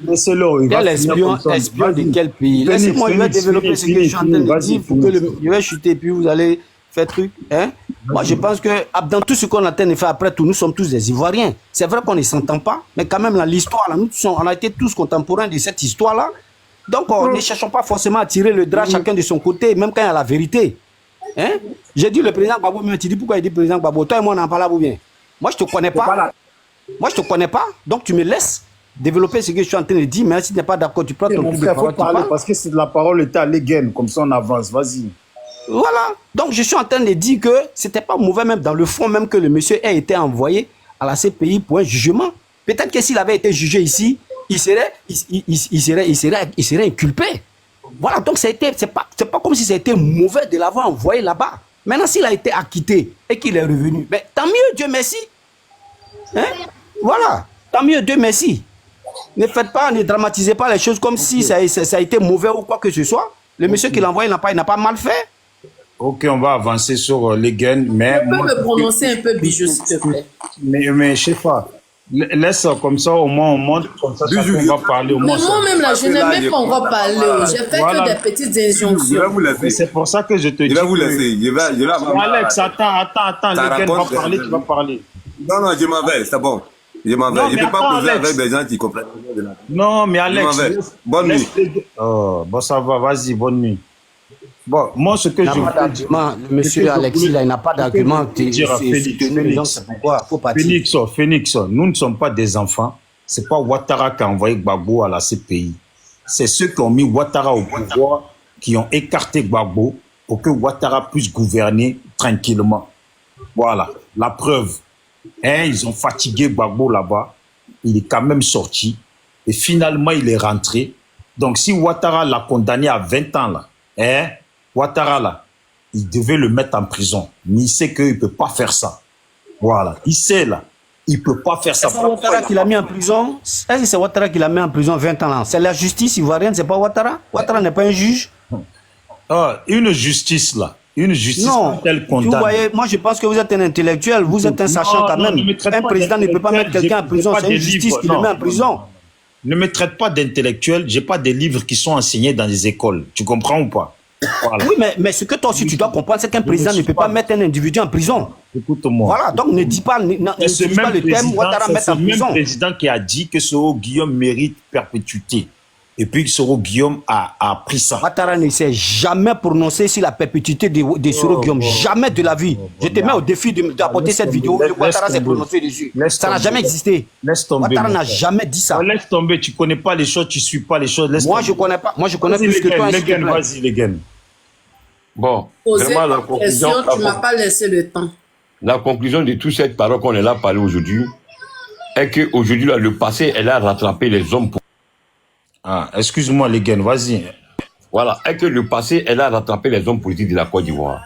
Laissez-le.
Quel espion de quel pays? Laissez-moi, je vais développer ce que je suis en train de dire pour que je vais chuter puis vous allez faire truc. Hein? Moi, je pense que dans tout ce qu'on a de faire après tout, nous sommes tous des Ivoiriens. C'est vrai qu'on ne s'entend pas, mais quand même, l'histoire, on a été tous contemporains de cette histoire-là. Donc, ne cherchons pas forcément à tirer le drap chacun de son côté, même quand il y a la vérité. Hein? J'ai dit le président Gbagbo, mais tu dis pourquoi il dit président Gbagbo? Toi et moi, on en parle là ou bien? Moi, je ne te connais pas. Moi, je ne te connais pas, donc tu me laisses développer ce que je suis en train de dire, mais si tu n'es pas d'accord, tu prends ton truc de parole.
Parler parce que c'est de la parole était à l'égène, comme ça on avance, vas-y.
Voilà, donc je suis en train de dire que c'était pas mauvais même dans le fond, même que le monsieur ait été envoyé à la CPI pour un jugement. Peut-être que s'il avait été jugé ici, il serait inculpé. Voilà, donc c'est pas comme si c'était mauvais de l'avoir envoyé là-bas. Maintenant, s'il a été acquitté et qu'il est revenu, ben, tant mieux, Dieu merci. Hein? Voilà, tant mieux, Dieu merci. Ne faites pas, ne dramatisez pas les choses comme si ça a été mauvais ou quoi que ce soit. Le monsieur qui l'a envoyé n'a pas mal fait.
Ok, on va avancer sur les gains, mais...
Tu peux me prononcer un peu bijou, s'il te plaît.
Mais je sais pas. Laisse comme ça, au moins, on montre comme ça, on va parler au moins.
Mais moi-même, là, je n'ai même pas encore parlé. J'ai fait que des petites injonctions.
Je vais vous laisser.
C'est pour ça que je te dis...
Je vais vous laisser.
Alex, attends, les gars va parler, tu vas parler.
Non, je m'en vais, c'est bon. Je m'en vais. Je ne peux pas poser avec des gens qui comprennent.
Non, mais Alex...
Bonne nuit.
Oh, bon, ça va, vas-y, bonne nuit. Bon, moi, ce que je veux dire...
Le monsieur Alexis, là, il n'a pas d'argument.
Phoenix, nous ne sommes pas des enfants. Ce n'est pas Ouattara qui a envoyé Gbagbo à la CPI. C'est ceux qui ont mis Ouattara au pouvoir, qui ont écarté Gbagbo pour que Ouattara puisse gouverner tranquillement. Voilà, la preuve. Hein, ils ont fatigué Gbagbo là-bas. Il est quand même sorti. Et finalement, il est rentré. Donc, si Ouattara l'a condamné à 20 ans, là, hein, Ouattara, là, il devait le mettre en prison. Mais il sait qu'il ne peut pas faire ça. Voilà. Il sait, là. Il ne peut pas faire ça.
C'est Ouattara qui l'a mis en prison. Est-ce que c'est Ouattara qui l'a mis en prison 20 ans là? C'est la justice ivoirienne, c'est pas Ouattara? Ouattara n'est pas un juge?
Une justice, là. Une justice
non,
telle condamne.
Vous voyez, moi je pense que vous êtes un intellectuel, vous êtes un sachant quand même. Un président ne peut pas mettre quelqu'un en prison, c'est une justice qui le met en prison.
Ne me traite pas d'intellectuel, j'ai pas des livres qui sont enseignés dans les écoles. Tu comprends ou pas? Voilà.
Oui, mais ce que toi aussi tu dois comprendre, c'est qu'un président ne peut pas mettre un individu en prison.
Écoute-moi.
Voilà, donc ne dis pas, le thème Ouattara mettre en prison.
C'est le même président qui a dit que Soro Guillaume mérite perpétuité. Et puis Soro Guillaume a pris ça.
Ouattara ne s'est jamais prononcé sur la perpétuité de Soro Guillaume. Jamais de la vie. Je te mets au défi d'apporter cette vidéo. Ouattara s'est prononcé dessus. Ça n'a jamais existé. Ouattara n'a jamais dit ça.
Laisse tomber, tu connais pas les choses, tu suis pas les choses.
Moi, je connais pas. Moi, je connais plus que toi.
Vas-y, les gars.
Bon,
poser
vraiment,
la question, tu m'as pas laissé le temps.
La conclusion de toute cette parole qu'on est là à parler aujourd'hui est qu'aujourd'hui, le passé, elle a rattrapé les hommes.
Excuse-moi, les gars, vas-y.
Voilà, est que le passé, elle a rattrapé les hommes politiques de la Côte d'Ivoire.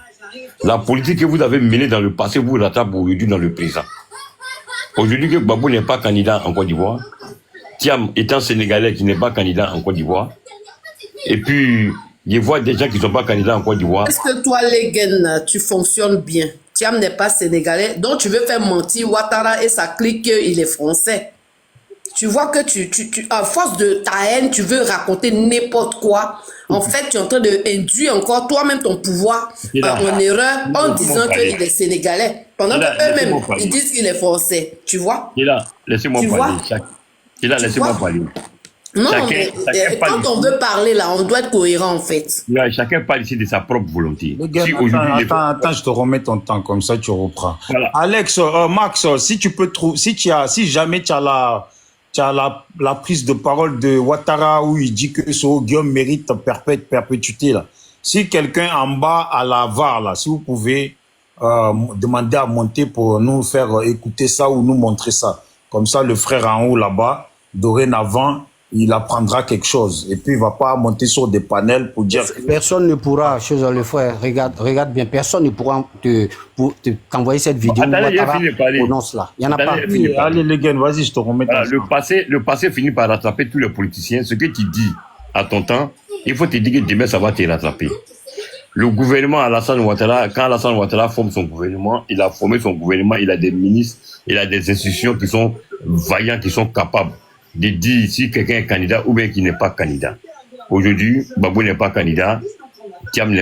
La politique que vous avez menée dans le passé, vous rattrapez aujourd'hui dans le présent. Aujourd'hui, que Gbagbo n'est pas candidat en Côte d'Ivoire, Thiam étant sénégalais qui n'est pas candidat en Côte d'Ivoire, et puis, je vois des gens qui ne sont pas candidats en Côte d'Ivoire.
Est-ce que toi, les gars, tu fonctionnes bien? Thiam n'est pas sénégalais, donc tu veux faire mentir Ouattara et sa clique, il est français. Tu vois que à force de ta haine, tu veux raconter n'importe quoi. En fait, tu es en train d'induire encore toi-même ton pouvoir en erreur en disant qu'il est sénégalais. Pendant qu'eux-mêmes, ils disent qu'il est français. Tu vois?
Laissez-moi parler. Laissez-moi parler.
Non, mais quand on veut parler là, on doit être cohérent en fait.
Chacun parle ici de sa propre volonté.
Attends, je te remets ton temps, comme ça tu reprends. Voilà. Alex, Max, si jamais tu as tu as la prise de parole de Ouattara où il dit que ce Guillaume mérite perpétuité. Là. Si quelqu'un en bas à la VAR, là, si vous pouvez demander à monter pour nous faire écouter ça ou nous montrer ça. Comme ça, le frère en haut là-bas, dorénavant, il apprendra quelque chose. Et puis, il ne va pas monter sur des panels pour dire...
Personne ne pourra, chez le frère, regarde bien, personne ne pourra t'envoyer cette vidéo.
Attendez, il a fini de parler.
Il n'y en a pas.
Allez, les gars, vas-y, je te remets.
Le passé finit par rattraper tous les politiciens. Ce que tu dis à ton temps, il faut te dire que demain, ça va te rattraper. Le gouvernement Alassane Ouattara, quand Alassane Ouattara forme son gouvernement, il a formé son gouvernement, il a des ministres, il a des institutions qui sont vaillants, qui sont capables de dire si quelqu'un est candidat ou bien qu'il n'est pas candidat. Aujourd'hui, Babou n'est pas candidat, Thiam n'est